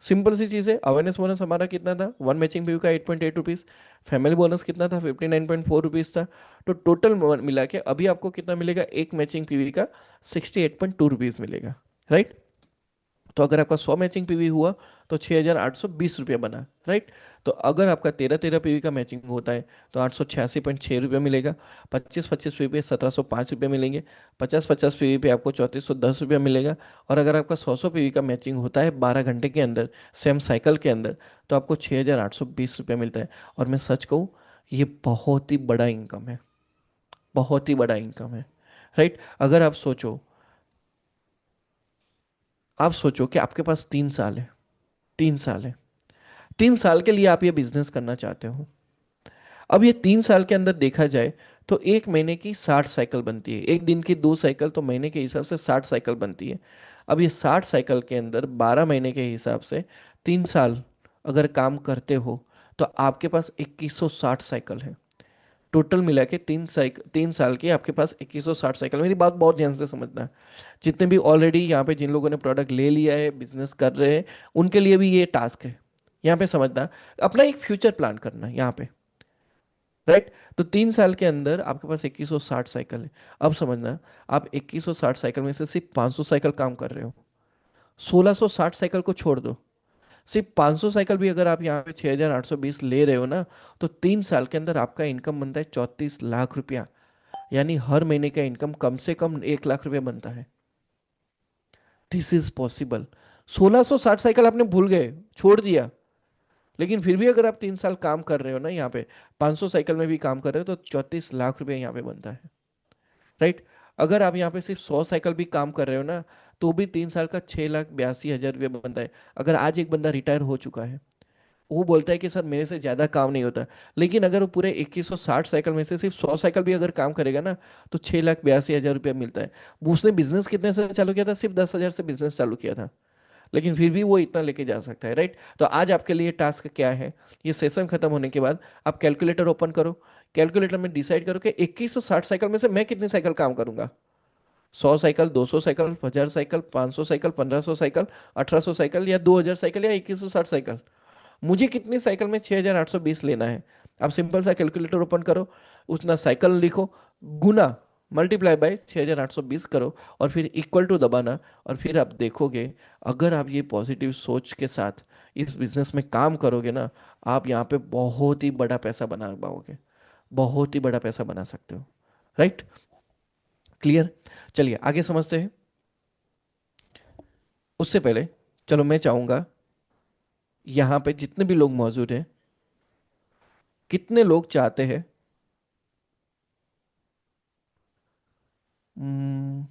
सिंपल सी चीज है। अवेयरनेस बोनस हमारा कितना था? वन मैचिंग पीवी का 8.8 रुपीज। फैमिली बोनस कितना था? 59.4 रुपीज था। तो टोटल मिला के अभी आपको कितना मिलेगा? एक मैचिंग पीवी का 68.2 रुपीज मिलेगा, राइट। तो अगर आपका 100 मैचिंग पीवी हुआ तो 6,820 रुपया बना, राइट। तो अगर आपका 13-13 पीवी का मैचिंग होता है तो 886.6 रुपया मिलेगा। 25-25 पीवी पे 1,705 रुपया मिलेंगे। 50-50 पीवी पे आपको 3,410 रुपया मिलेगा। और अगर आपका 100-100 पीवी का मैचिंग होता है 12 घंटे के अंदर सेम साइकिल के अंदर, तो आपको 6,820 रुपया मिलता है। और मैं सच कहूँ, ये बहुत ही बड़ा इनकम है, बहुत ही बड़ा इनकम है, राइट। अगर आप सोचो कि आपके पास 3 साल है, 3 साल है, 3 साल के लिए आप ये बिजनेस करना चाहते हो। अब ये 3 साल के अंदर देखा जाए तो एक महीने की 60 साइकिल बनती है, एक दिन की 2 साइकिल, तो महीने के हिसाब से 60 साइकिल बनती है। अब ये 60 साइकिल के अंदर 12 महीने के हिसाब से 3 साल अगर काम करते हो तो आपके पास 2160 साइकिल है। टोटल मिला के 3 साल की आपके पास 2160 साइकिल। मेरी बात बहुत ध्यान से समझना, जितने भी ऑलरेडी यहाँ पे जिन लोगों ने प्रोडक्ट ले लिया है, बिजनेस कर रहे हैं, उनके लिए भी ये टास्क है। यहाँ पे समझना, अपना एक फ्यूचर प्लान करना है यहाँ पे, राइट। तो 3 साल के अंदर आपके पास 2160 साइकिल है। अब समझना, आप 2160 साइकिल में से सिर्फ 500 साइकिल काम कर रहे हो। 1660 साइकिल को छोड़ दो, सिर्फ 500 साइकिल भी अगर आप यहाँ पे 6,820 ले रहे हो ना, तो 3 साल के अंदर आपका इनकम बनता है 34 लाख रुपया। यानी हर महीने का इनकम कम से कम 1 लाख रुपया बनता है। This is possible. 1660 साइकिल आपने भूल गए, छोड़ दिया, लेकिन फिर भी अगर आप 3 साल काम कर रहे हो ना यहाँ पे, 500 साइकिल में भी काम कर रहे हो, तो 34 लाख रुपया यहाँ पे बनता है, राइट। अगर आप यहाँ पे सिर्फ 100 साइकिल भी काम कर रहे हो ना, तो भी 3 साल का 6,82,000 रुपये बनता है। अगर आज एक बंदा रिटायर हो चुका है, वो बोलता है कि सर मेरे से ज़्यादा काम नहीं होता, लेकिन अगर वो पूरे 2160 साइकिल में से सिर्फ 100 साइकिल भी अगर काम करेगा ना, तो 6,82,000 रुपया मिलता है। वो उसने बिजनेस कितने से चालू किया था? सिर्फ 10,000 से बिजनेस चालू किया था, लेकिन फिर भी वो इतना लेके जा सकता है, राइट? तो आज आपके लिए टास्क क्या है? ये सेशन खत्म होने के बाद आप कैलकुलेटर ओपन करो, कैलकुलेटर में डिसाइड करो कि 2160 साइकिल में से मैं कितनी साइकिल काम करूंगा। 100 cycle, 200 cycle, 1000 cycle, 500 cycle, 1500 cycle, 1800 cycle, या 2000 साइकिल, या 2160 साइकिल। मुझे कितनी साइकिल में 6820 लेना है? आप सिंपल सा कैलकुलेटर ओपन करो, उतना साइकिल लिखो, गुना मल्टीप्लाई बाय 6820 करो, और फिर इक्वल टू दबाना। और फिर आप देखोगे, अगर आप ये पॉजिटिव सोच के साथ इस बिजनेस में काम करोगे ना, आप यहाँ पे बहुत ही बड़ा पैसा बना पाओगे, बहुत ही बड़ा पैसा बना सकते हो, राइट? क्लियर? चलिए आगे समझते हैं। उससे पहले चलो मैं चाहूंगा, यहाँ पे जितने भी लोग मौजूद हैं, कितने लोग चाहते हैं, हम्म,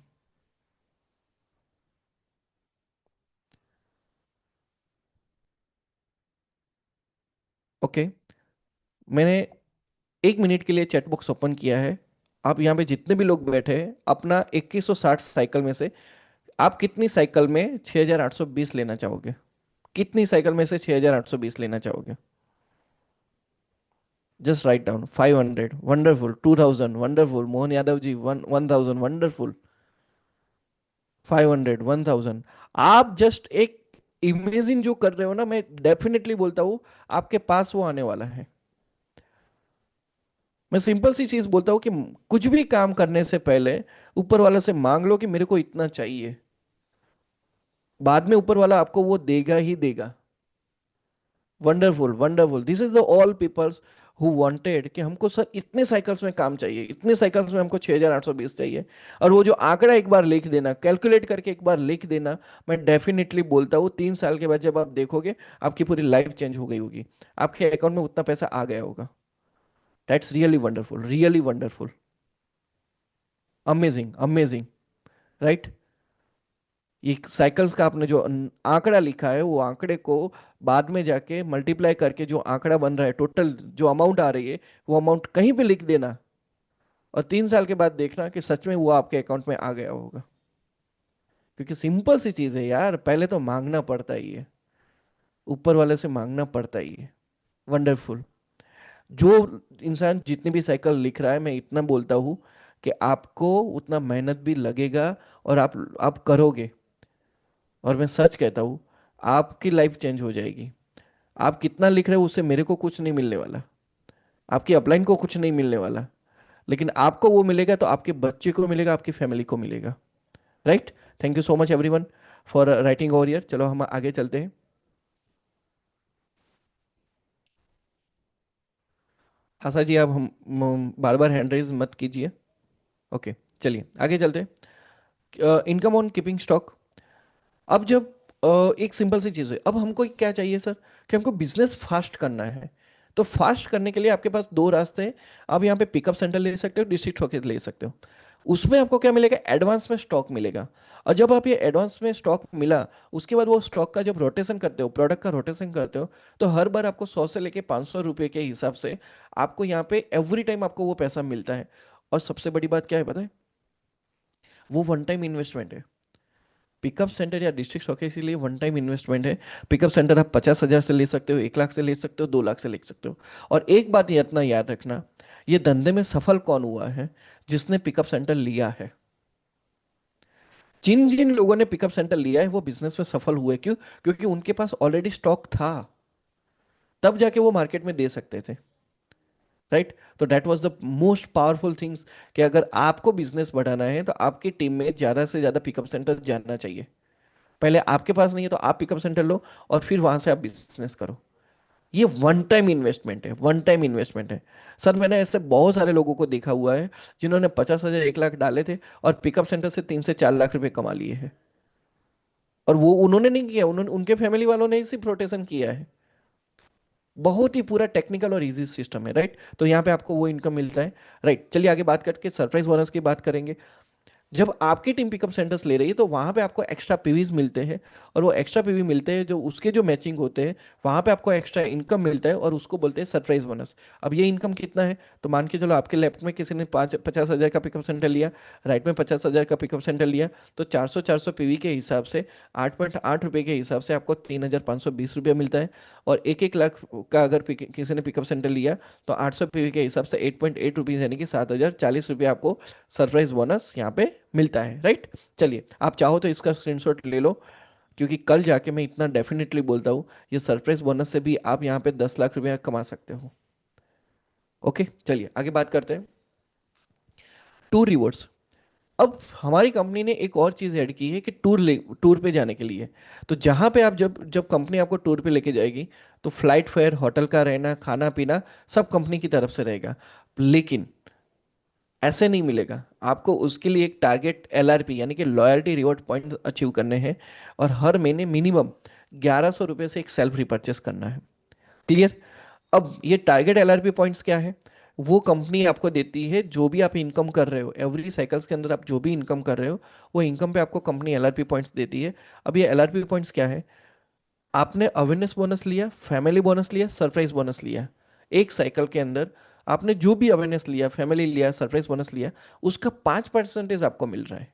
ओके, मैंने 1 मिनट के लिए चैट बॉक्स ओपन किया है। आप यहाँ पे जितने भी लोग बैठे हैं, अपना 2160 साइकिल में से आप कितनी साइकिल में 6820 लेना चाहोगे? कितनी साइकिल में से 6820 लेना चाहोगे? Just write down. 500 wonderful, 2000 wonderful, Mohan Yadav ji 1000 wonderful, 500 1000। आप जस्ट एक इमेजिन जो कर रहे हो ना, मैं डेफिनेटली बोलता हूँ आपके पास वो आने वाला है। मैं सिंपल सी चीज बोलता हूँ कि कुछ भी काम करने से पहले ऊपर वाले से मांग लो कि मेरे को इतना चाहिए, बाद में ऊपर वाला आपको वो देगा ही देगा। Wonderful wonderful, this is the all peoples who wanted कि हमको सर इतने साइकिल्स में काम चाहिए, इतने साइकिल्स में हमको 6820 चाहिए। और वो जो आंकड़ा एक बार लिख देना, कैलकुलेट करके एक बार लिख देना, मैं डेफिनेटली बोलता हूँ 3 साल के बाद जब आप देखोगे, आपकी पूरी लाइफ चेंज हो गई होगी, आपके अकाउंट में उतना पैसा आ गया होगा। That's really wonderful, really wonderful, amazing amazing, right? ये साइकिल्स का आपने जो आंकड़ा लिखा है, वो आंकड़े को बाद में जाके मल्टीप्लाई करके जो आंकड़ा बन रहा है, टोटल जो अमाउंट आ रही है, वो अमाउंट कहीं पे लिख देना, और 3 साल के बाद देखना कि सच में वो आपके अकाउंट में आ गया होगा। क्योंकि सिंपल सी चीज है यार, पहले तो मांगना पड़ता ही है, ऊपर वाले से मांगना पड़ता ही है। वंडरफुल। जो इंसान जितनी भी साइकिल लिख रहा है, मैं इतना बोलता हूँ कि आपको उतना मेहनत भी लगेगा, और आप करोगे, और मैं सच कहता हूँ आपकी लाइफ चेंज हो जाएगी। आप कितना लिख रहे हो उससे मेरे को कुछ नहीं मिलने वाला, आपकी अपलाइन को कुछ नहीं मिलने वाला, लेकिन आपको वो मिलेगा तो आपके बच्चे को मिलेगा, आपकी फैमिली को मिलेगा, right? Thank you so much everyone for writing over year. चलो हम आगे चलते हैं। आशा जी, आप हम बार बार हैंड रेज मत कीजिए। ओके, चलिए आगे चलते हैं। Income on keeping stock. अब जब एक सिंपल सी चीज़ है, अब हमको क्या चाहिए सर? कि हमको बिजनेस फास्ट करना है। तो फास्ट करने के लिए आपके पास दो रास्ते हैं। आप यहाँ पे पिकअप सेंटर ले सकते हो, डिस्ट्रिक्ट शॉकेज ले सकते हो। उसमें आपको क्या मिलेगा? एडवांस में स्टॉक मिलेगा। और जब आप ये एडवांस में स्टॉक मिला, उसके बाद वो स्टॉक का जब रोटेशन करते हो, प्रोडक्ट का रोटेशन करते हो, तो हर बार आपको 100 से लेके 500 रुपये के हिसाब से आपको यहाँ पे एवरी टाइम आपको वो पैसा मिलता है। और सबसे बड़ी बात क्या है पता है? वो वन टाइम इन्वेस्टमेंट है। पिकअप सेंटर या डिस्ट्रिक्ट शॉकेज के लिए वन टाइम इन्वेस्टमेंट है। पिकअप सेंटर आप 50,000 से ले सकते हो, 1 लाख से ले सकते हो, 2 लाख से ले सकते हो। और एक बात ये इतना याद रखना, ये धंधे में सफल कौन हुआ है? जिसने पिकअप सेंटर लिया है। जिन जिन लोगों ने पिकअप सेंटर लिया है वो बिजनेस में सफल हुए। क्यों? क्योंकि उनके पास ऑलरेडी स्टॉक था, तब जाके वो मार्केट में दे सकते थे, राइट? तो that was the most powerful things, कि अगर आपको बिजनेस बढ़ाना है तो आपकी टीम में ज्यादा से ज्यादा पिकअप सेंटर जानना चाहिए। पहले आपके पास नहीं है तो आप पिकअप सेंटर लो, और फिर वहां से आप बिजनेस करो। ये वन टाइम इन्वेस्टमेंट है, वन टाइम इन्वेस्टमेंट है। सर मैंने ऐसे बहुत सारे लोगों को देखा हुआ है जिन्होंने 50,000 1 लाख डाले थे, और पिकअप सेंटर से 3 से 4 लाख रुपए कमा लिए हैं। और वो उन्होंने नहीं किया, उन्होंने, उनके फैमिली वालों ने ही सिर्फ रोटेशन किया है। बहुत ही पूरा टेक्निकल और इजी सिस्टम है, राइट? तो यहाँ पे आपको वो इनकम मिलता है, राइट? चलिए आगे बात करके सरप्राइज बोनस की बात करेंगे। जब आपकी टीम पिकअप सेंटर्स ले रही है तो वहां पे आपको एक्स्ट्रा पीवीज मिलते हैं, और वो एक्स्ट्रा पीवी मिलते हैं जो उसके जो मैचिंग होते हैं, वहां पे आपको एक्स्ट्रा इनकम मिलता है, और उसको बोलते हैं सरप्राइज बोनस। अब ये इनकम कितना है, तो मान के चलो आपके लेफ्ट में किसी ने 50,000 का पिकअप सेंटर लिया, राइट में 50,000 का पिकअप सेंटर लिया, तो 400 पीवी के हिसाब से 8.8 रुपए के हिसाब से आपको 3,520 रुपया मिलता है। और 1-1 लाख का अगर किसी ने पिकअप सेंटर लिया, तो 800 पीवी के हिसाब से 8.8 रुपीज यानी कि 7,040 रुपया आपको सरप्राइज बोनस यहाँ पे मिलता है, राइट। चलिए, आप चाहो तो इसका स्क्रीनशॉट ले लो, क्योंकि कल जाके मैं इतना डेफिनेटली बोलता हूँ, ये सरप्राइज बोनस से भी आप यहाँ पे 10 लाख रुपया कमा सकते हो। ओके, चलिए आगे बात करते हैं। Tour rewards. अब हमारी कंपनी ने एक और चीज़ ऐड की है कि टूर पे जाने के लिए, तो जहाँ पे आप जब जब कंपनी आपको टूर पे लेके जाएगी, तो फ्लाइट फेयर, होटल का रहना, खाना पीना सब कंपनी की तरफ से रहेगा। लेकिन ऐसे नहीं मिलेगा आपको, उसके लिए एक टारगेट एलआरपी यानी कि लॉयल्टी रिवॉर्ड पॉइंट अचीव करने हैं, और हर महीने मिनिमम 1,100 रुपये से एक सेल्फ रिपर्चेस करना है। क्लियर। अब ये टारगेट एलआरपी पॉइंट्स क्या है, वो कंपनी आपको देती है जो भी आप इनकम कर रहे हो, एवरी साइकिल्स के अंदर आप जो भी इनकम कर रहे हो, वो इनकम पे आपको कंपनी एलआरपी पॉइंट्स देती है। अब ये एलआरपी पॉइंट्स क्या है, आपने अवेयरनेस बोनस लिया, फैमिली बोनस लिया, सरप्राइज बोनस लिया, एक साइकिल के अंदर आपने जो भी अवेयरनेस लिया, फैमिली लिया, सरप्राइज बोनस लिया, उसका 5% आपको मिल रहा है,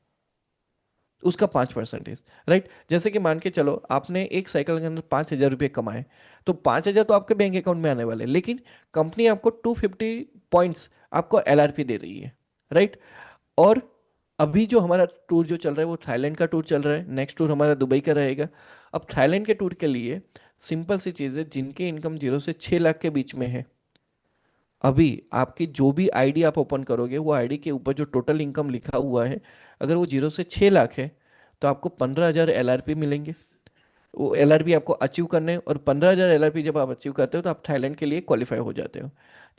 उसका 5%। राइट, जैसे कि मान के चलो आपने एक साइकिल के अंदर 5,000 रुपये कमाए, तो 5,000 तो आपके बैंक अकाउंट में आने वाले, लेकिन कंपनी आपको 250 पॉइंट्स आपको एलआरपी दे रही है। राइट। और अभी जो हमारा टूर जो चल रहा है वो थाईलैंड का टूर चल रहा है, नेक्स्ट टूर हमारा दुबई का रहेगा। अब थाईलैंड के टूर के लिए सिंपल सी चीज़ है, जिनकी इनकम 0 से 6 लाख के बीच में है, अभी आपकी जो भी आईडी आप ओपन करोगे, वो आईडी के ऊपर जो टोटल इनकम लिखा हुआ है, अगर वो 0 से 6 लाख है, तो आपको 15,000 एलआरपी मिलेंगे। वो एलआरपी आपको अचीव करने हैं, और 15,000 एलआरपी जब आप अचीव करते हो तो आप थाईलैंड के लिए क्वालिफाई हो जाते हो।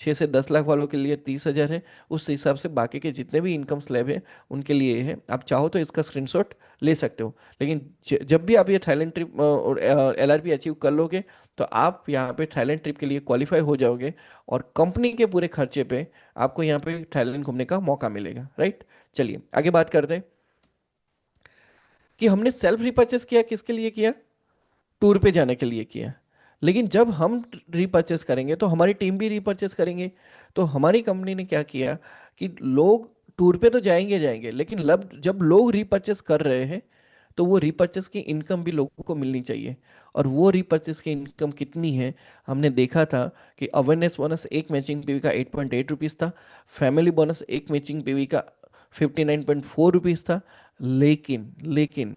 6 से 10 लाख वालों के लिए 30,000 है, उस हिसाब से बाकी के जितने भी इनकम स्लैब है उनके लिए ये है। आप चाहो तो इसका स्क्रीनशॉट ले सकते हो, लेकिन जब भी आप ये थाईलैंड ट्रिप और एलआरपी अचीव कर लोगे, तो आप यहाँ पे थाईलैंड ट्रिप के लिए क्वालिफाई हो जाओगे, और कंपनी के पूरे खर्चे पे आपको यहाँ पे थाईलैंड घूमने का मौका मिलेगा। राइट। चलिए आगे बात करते हैं कि हमने सेल्फ रिपर्चेस किया, किसके लिए किया, टूर पे जाने के लिए किया। लेकिन जब हम रीपरचेस करेंगे तो हमारी टीम भी रीपरचेस करेंगे। तो हमारी कंपनी ने क्या किया कि लोग टूर पे तो जाएंगे जाएंगे, लेकिन जब लोग रीपरचेस कर रहे हैं, तो वो रीपरचेस की इनकम भी लोगों को मिलनी चाहिए। और वो रीपरचेस की इनकम कितनी है, हमने देखा था कि अवेयरनेस बोनस एक मैचिंग पीवी का 8.8 रुपीज़ था, फैमिली बोनस एक मैचिंग पीवी का 59.4 रुपीज़ था। लेकिन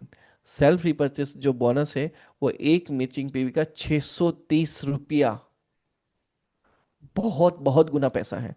सेल्फ रिपर्चेस जो बोनस है, वो एक मैचिंग पीवी का 630 रुपया, बहुत बहुत गुना पैसा है,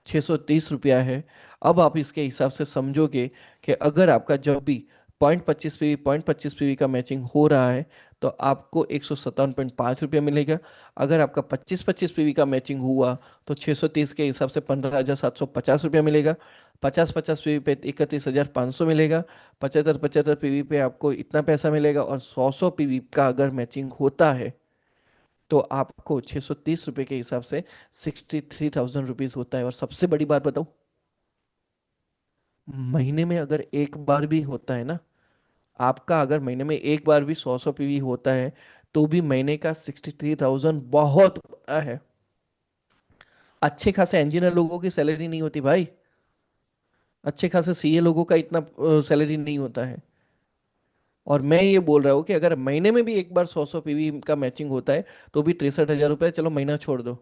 630 रुपया है। अब आप इसके हिसाब से समझोगे कि अगर आपका जब भी 0.25 पीवी का मैचिंग हो रहा है, तो आपको 157.5 रुपया मिलेगा। अगर आपका 25-25 पीवी का मैचिंग हुआ, तो 630 के हिसाब से 15,750 रुपया मिलेगा। 50-50 पीवी पे 31,500 मिलेगा। 75-75 पीवी पे आपको इतना पैसा मिलेगा, और 100 पीवी का अगर मैचिंग होता है, तो आपको 630 रुपये के हिसाब से 63,000 रुपीज होता है। और सबसे बड़ी बात बताऊं, महीने में अगर एक बार भी होता है ना, आपका अगर महीने में एक बार भी 100 पीवी होता है, तो भी महीने का 63,000 बहुत है। अच्छे खासे इंजीनियर लोगों की सैलरी नहीं होती भाई, अच्छे खासे सीए लोगों का इतना सैलरी नहीं होता है। और मैं ये बोल रहा हूँ कि अगर महीने में भी एक बार 100 पीवी का मैचिंग होता है, तो भी 63,000 रुपये, चलो महीना छोड़ दो,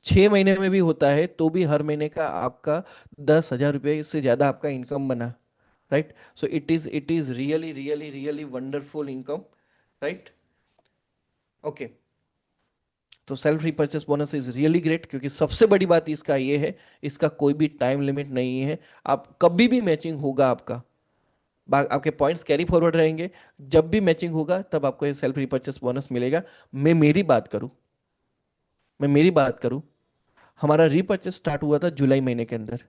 6 महीने में भी होता है, तो भी हर महीने का आपका 10,000 रुपये से ज्यादा आपका इनकम बना। Right. So it is really really really wonderful income. Right. Okay. तो self repurchase bonus is really great, क्योंकि सबसे बड़ी बात इसका ये है, इसका कोई भी टाइम लिमिट नहीं है। आप कभी भी मैचिंग होगा आपका, आपके पॉइंट्स कैरी फॉरवर्ड रहेंगे, जब भी मैचिंग होगा तब आपको ये सेल्फ रिपर्चेस बोनस मिलेगा। मैं मेरी बात करूं मैं मेरी बात करूं, हमारा रिपर्चेस स्टार्ट हुआ था जुलाई महीने के अंदर।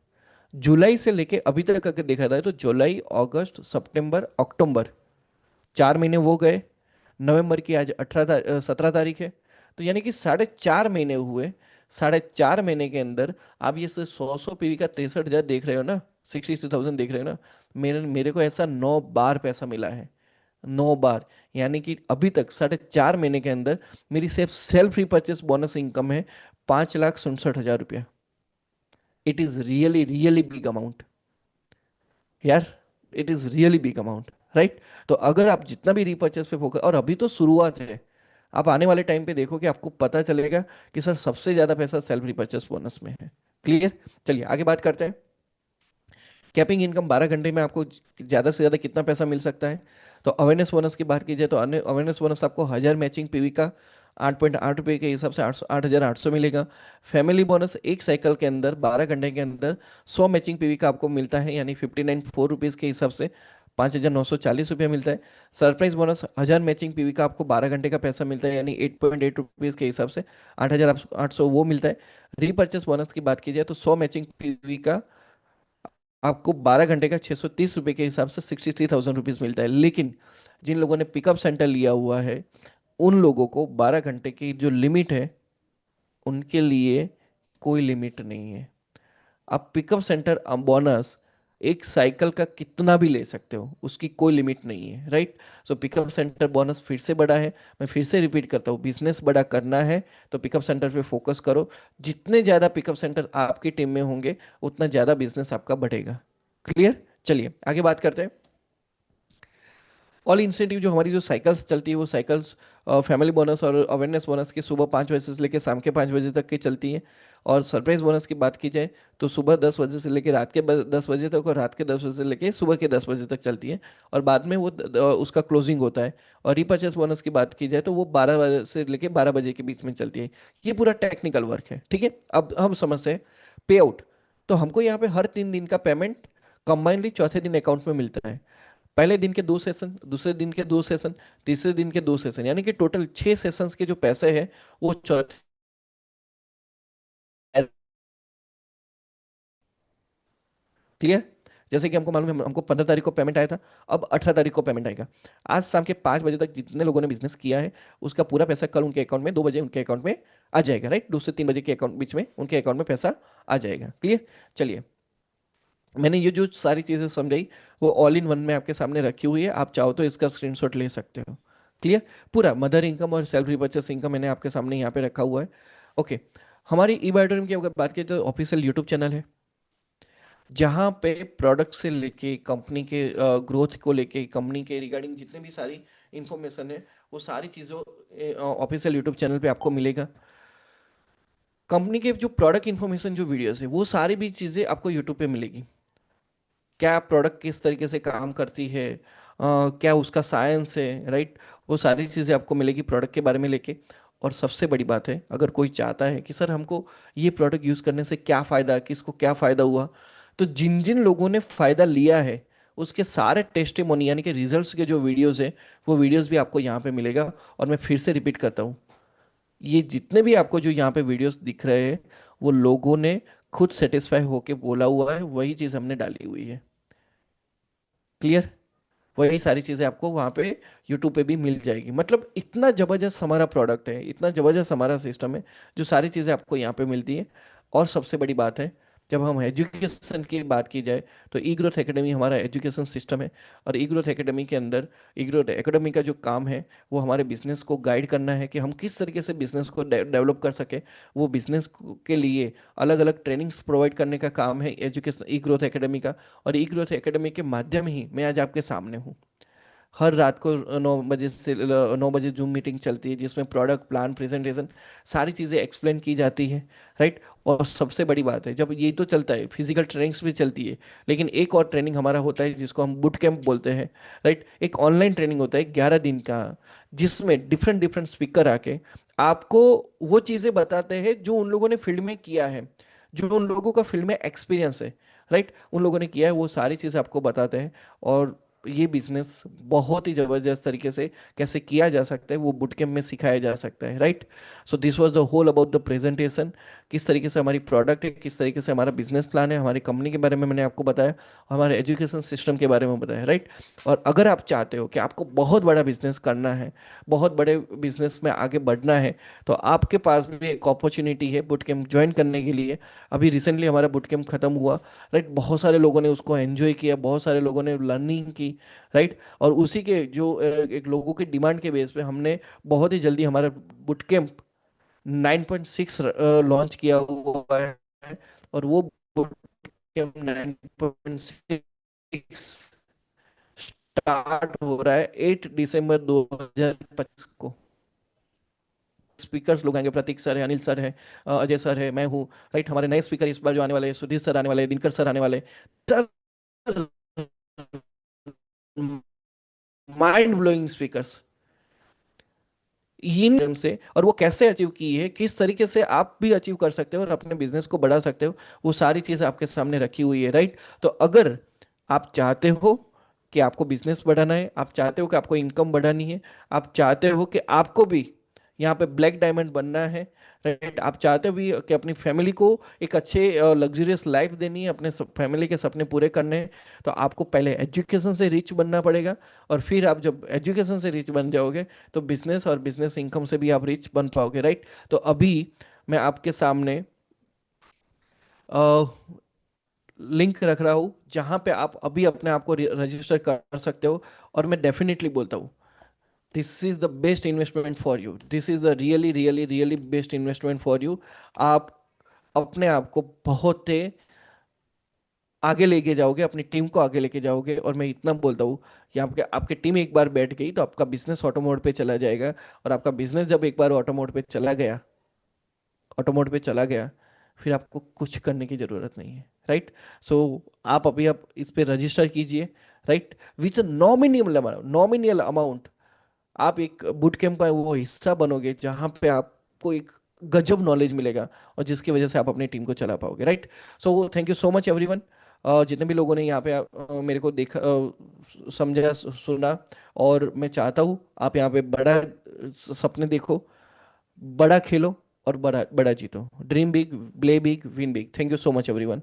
जुलाई से लेके अभी तक अगर देखा जाए, तो जुलाई, अगस्त, सितंबर, अक्टूबर, 4 महीने वो गए। नवंबर की आज 17 तारीख है, तो यानी कि 4.5 महीने हुए 4.5 महीने के अंदर आप ये 100 पीवी का 63,000 देख रहे हो ना, 63,000 देख रहे हो ना, मेरे मेरे को ऐसा 9 बार पैसा मिला है, 9 बार। यानी कि अभी तक 4.5 महीने के अंदर मेरी सिर्फ सेल्फ रिपर्चेस बोनस इनकम है 5,67,000 रुपया। It is really really big amount यार, it is really big amount, right. तो अगर आप जितना भी रिपर्चेस पे फोकस, और अभी तो शुरुआत है, आप आने वाले टाइम पे देखो कि आपको पता चलेगा कि सर सबसे ज्यादा पैसा सेल्फ रिपर्चेस बोनस में है। क्लियर। चलिए आगे बात करते हैं। कैपिंग इनकम 12 घंटे में आपको ज्यादा से ज्यादा कितना पैसा मिल सकता है। तो अवेयरनेस बोनस की बात की जाए तो अवेयरनेस बोनस आपको 1,000 मैचिंग पीवी का 8.8 रुपये के हिसाब से 8,800 मिलेगा। फैमिली बोनस एक साइकिल के अंदर 12 घंटे के अंदर 100 मैचिंग पीवी का आपको मिलता है, यानी 59.4 रुपीज़ के हिसाब से 5,940 रुपया मिलता है। सरप्राइज बोनस 1,000 मैचिंग पीवी का आपको 12 घंटे का पैसा मिलता है, यानी 8.8 रुपीज़ के हिसाब से 8,800 वो मिलता है। रीपर्चेस बोनस की बात की जाए तो 100 मैचिंग पीवी का आपको 12 घंटे का 630 रुपये के हिसाब से 63,000 रुपीज़ मिलता है। लेकिन जिन लोगों ने पिकअप सेंटर लिया हुआ है उन लोगों को 12 घंटे की जो लिमिट है उनके लिए कोई लिमिट नहीं है। आप पिकअप सेंटर बोनस एक साइकिल का कितना भी ले सकते हो, उसकी कोई लिमिट नहीं है, राइट। सो पिकअप सेंटर बोनस फिर से बड़ा है। मैं फिर से रिपीट करता हूँ, बिजनेस बड़ा करना है तो पिकअप सेंटर पे फोकस करो। जितने ज़्यादा पिकअप सेंटर आपकी टीम में होंगे उतना ज़्यादा बिजनेस आपका बढ़ेगा। क्लियर। चलिए आगे बात करते हैं। ऑल इंसेंटिव जो हमारी जो साइकिल्स चलती है वो साइकिल्स फैमिली बोनस और अवेयरनेस बोनस की सुबह 5 बजे से लेकर शाम के 5 बजे तक की चलती है। और सरप्राइज बोनस की बात की जाए तो सुबह 10 बजे से लेकर रात के 10 बजे तक और रात के 10 बजे से लेकर सुबह के 10 बजे तक चलती है। और बाद में वो उसका क्लोजिंग होता है। और रिपर्चेस बोनस की बात की जाए तो वो 12 बजे से लेकर 12 बजे के बीच में चलती है। ये पूरा टेक्निकल वर्क है, ठीक है। अब हम समझते हैं पे आउट। तो हमको यहाँ पे हर 3 दिन का पेमेंट कंबाइनली चौथे दिन अकाउंट में मिलता है। पहले दिन के 2 सेशन, दूसरे दिन के 2 सेशन, तीसरे दिन के 2 सेशन, यानी कि टोटल 6 सेशंस के जो पैसे हैं वो चौथे। क्लियर। जैसे कि हमको मालूम है हमको 15 तारीख को पेमेंट आया था, अब 18 तारीख को पेमेंट आएगा। आज शाम के 5 बजे तक जितने लोगों ने बिजनेस किया है उसका पूरा पैसा कल उनके अकाउंट में 2 बजे उनके अकाउंट में आ जाएगा, राइट। 2 से 3 बजे के अकाउंट बीच में उनके अकाउंट में पैसा आ जाएगा। क्लियर। चलिए, मैंने ये जो सारी चीजें समझाई वो ऑल इन वन में आपके सामने रखी हुई है, आप चाहो तो इसका स्क्रीनशॉट ले सकते हो। क्लियर। पूरा मदर इनकम और सेल्फ रिपर्चेस इनकम मैंने आपके सामने यहाँ पे रखा हुआ है। ओके। हमारी ई बायोडोरियम की अगर बात करें तो ऑफिशियल यूट्यूब चैनल है जहाँ पे प्रोडक्ट से लेके कंपनी के ग्रोथ को लेके कंपनी के रिगार्डिंग जितने भी सारी इंफॉर्मेशन है वो सारी चीज़ों ऑफिशियल यूट्यूब चैनल पे आपको मिलेगा। कंपनी के जो प्रोडक्ट इन्फॉर्मेशन जो वीडियोस है वो सारी भी चीज़ें आपको यूट्यूब पे मिलेगी। क्या प्रोडक्ट किस तरीके से काम करती है, क्या उसका साइंस है, राइट। वो सारी चीज़ें आपको मिलेगी प्रोडक्ट के बारे में लेके। और सबसे बड़ी बात है, अगर कोई चाहता है कि सर हमको ये प्रोडक्ट यूज़ करने से क्या फ़ायदा, किसको क्या फ़ायदा हुआ, तो जिन जिन लोगों ने फ़ायदा लिया है उसके सारे टेस्टिमोनी यानी कि रिजल्ट्स के जो वीडियोस है वो वीडियोस भी आपको यहाँ पे मिलेगा। और मैं फिर से रिपीट करता हूँ, ये जितने भी आपको जो यहाँ पे वीडियोस दिख रहे हैं वो लोगों ने खुद सेटिस्फाई होके बोला हुआ है, वही चीज़ हमने डाली हुई है। क्लियर। वही सारी चीजें आपको वहां पे यूट्यूब पे भी मिल जाएगी। मतलब इतना जबरदस्त हमारा प्रोडक्ट है, इतना जबरदस्त हमारा सिस्टम है, जो सारी चीजें आपको यहाँ पे मिलती है। और सबसे बड़ी बात है, जब हम एजुकेशन की बात की जाए तो ई ग्रोथ एकेडमी हमारा एजुकेशन सिस्टम है। और ई ग्रोथ एकेडमी के अंदर ई ग्रोथ एकेडमी का जो काम है वो हमारे बिजनेस को गाइड करना है कि हम किस तरीके से बिजनेस को डेवलप कर सके। वो बिजनेस के लिए अलग अलग ट्रेनिंग्स प्रोवाइड करने का काम है एजुकेशन ई ग्रोथ एकेडमी का। और ई ग्रोथ एकेडमी के माध्यम ही मैं आज आपके सामने हूँ। हर रात को 9 बजे से 9 बजे जूम मीटिंग चलती है जिसमें प्रोडक्ट प्लान प्रेजेंटेशन सारी चीज़ें एक्सप्लेन की जाती है, राइट। और सबसे बड़ी बात है, जब ये तो चलता है फिजिकल ट्रेनिंग्स भी चलती है, लेकिन एक और ट्रेनिंग हमारा होता है जिसको हम बुट कैंप बोलते हैं, राइट। एक ऑनलाइन ट्रेनिंग होता है 11 दिन का, जिसमें डिफरेंट डिफरेंट स्पीकर आके आपको वो चीज़ें बताते हैं जो उन लोगों ने फील्ड में किया है, जो उन लोगों का फील्ड में एक्सपीरियंस है, राइट। उन लोगों ने किया है वो सारी चीज़ें आपको बताते हैं। और ये बिजनेस बहुत ही जबरदस्त तरीके से कैसे किया जा सकता है वो बुट कैंप में सिखाया जा सकता है, right. So this was the whole about the presentation. किस तरीके से हमारी प्रोडक्ट है, किस तरीके से हमारा बिजनेस प्लान है, हमारी कंपनी के बारे में मैंने आपको बताया, हमारे एजुकेशन सिस्टम के बारे में बताया, राइट। और अगर आप चाहते हो कि आपको बहुत बड़ा बिजनेस करना है, बहुत बड़े बिजनेस में आगे बढ़ना है, तो आपके पास भी एक अपॉर्चुनिटी है बुट कैंप ज्वाइन करने के लिए। अभी रिसेंटली हमारा बुट कैंप खत्म हुआ, राइट। बहुत सारे लोगों ने उसको एंजॉय किया, बहुत सारे लोगों ने लर्निंग की, राइट। और उसी के जो एक लोगों की डिमांड के बेस पे हमने बहुत ही जल्दी हमारा बुट कैंप 9.6 लॉन्च किया हुआ है। और वो बुट कैंप 9.6 स्टार्ट हो रहा है 8 दिसंबर 2025 को। स्पीकर्स लोग आएंगे, प्रतीक सर है, अनिल सर है, अजय सर है, मैं हूँ, राइट। हमारे नए स्पीकर इस बार जो आने वाले हैं, सुधीर सर आने वाले हैं, दिनकर सर आने वाले हैं, माइंड ब्लोइंग स्पीकर्स इन से। और वो कैसे अचीव की है, किस तरीके से आप भी अचीव कर सकते हो और अपने बिजनेस को बढ़ा सकते हो, वो सारी चीजें आपके सामने रखी हुई है, राइट। तो अगर आप चाहते हो कि आपको बिजनेस बढ़ाना है, आप चाहते हो कि आपको इनकम बढ़ानी है, आप चाहते हो कि आपको भी यहाँ पे ब्लैक डायमंड बनना है, राइट। आप चाहते भी कि अपनी फैमिली को एक अच्छे लग्जरियस लाइफ देनी है, अपने फैमिली के सपने पूरे करने हैं, तो आपको पहले एजुकेशन से रिच बनना पड़ेगा। और फिर आप जब एजुकेशन से रिच बन जाओगे तो बिजनेस और बिजनेस इनकम से भी आप रिच बन पाओगे, राइट। तो अभी मैं आपके सामने लिंक रख रहा हूँ जहाँ पे आप अभी अपने आप को रजिस्टर कर सकते हो। और मैं डेफिनेटली बोलता हूँ, this is the best investment for you, this is the really really really best investment for you. आप अपने आप को बहुत ही आगे लेके जाओगे, अपनी टीम को आगे लेके जाओगे। और मैं इतना बोलता हूँ कि आपके आपकी टीम एक बार बैठ गई तो आपका बिजनेस ऑटो मोड पे चला जाएगा। और आपका बिजनेस जब एक बार ऑटो मोड पे चला गया, फिर आपको कुछ करने की जरूरत नहीं है, राइट। सो आप इस पे रजिस्टर कीजिए, राइट, विथ नॉमिनल अमाउंट। आप एक बुट कैंप का वो हिस्सा बनोगे जहां पे आपको एक गजब नॉलेज मिलेगा और जिसकी वजह से आप अपनी टीम को चला पाओगे, right. So thank you so much everyone, जितने भी लोगों ने यहाँ पे मेरे को देखा, समझा, सुना। और मैं चाहता हूँ आप यहाँ पे बड़ा सपने देखो, बड़ा खेलो और बड़ा बड़ा जीतो। Dream big, play big, win big. Thank you so much everyone.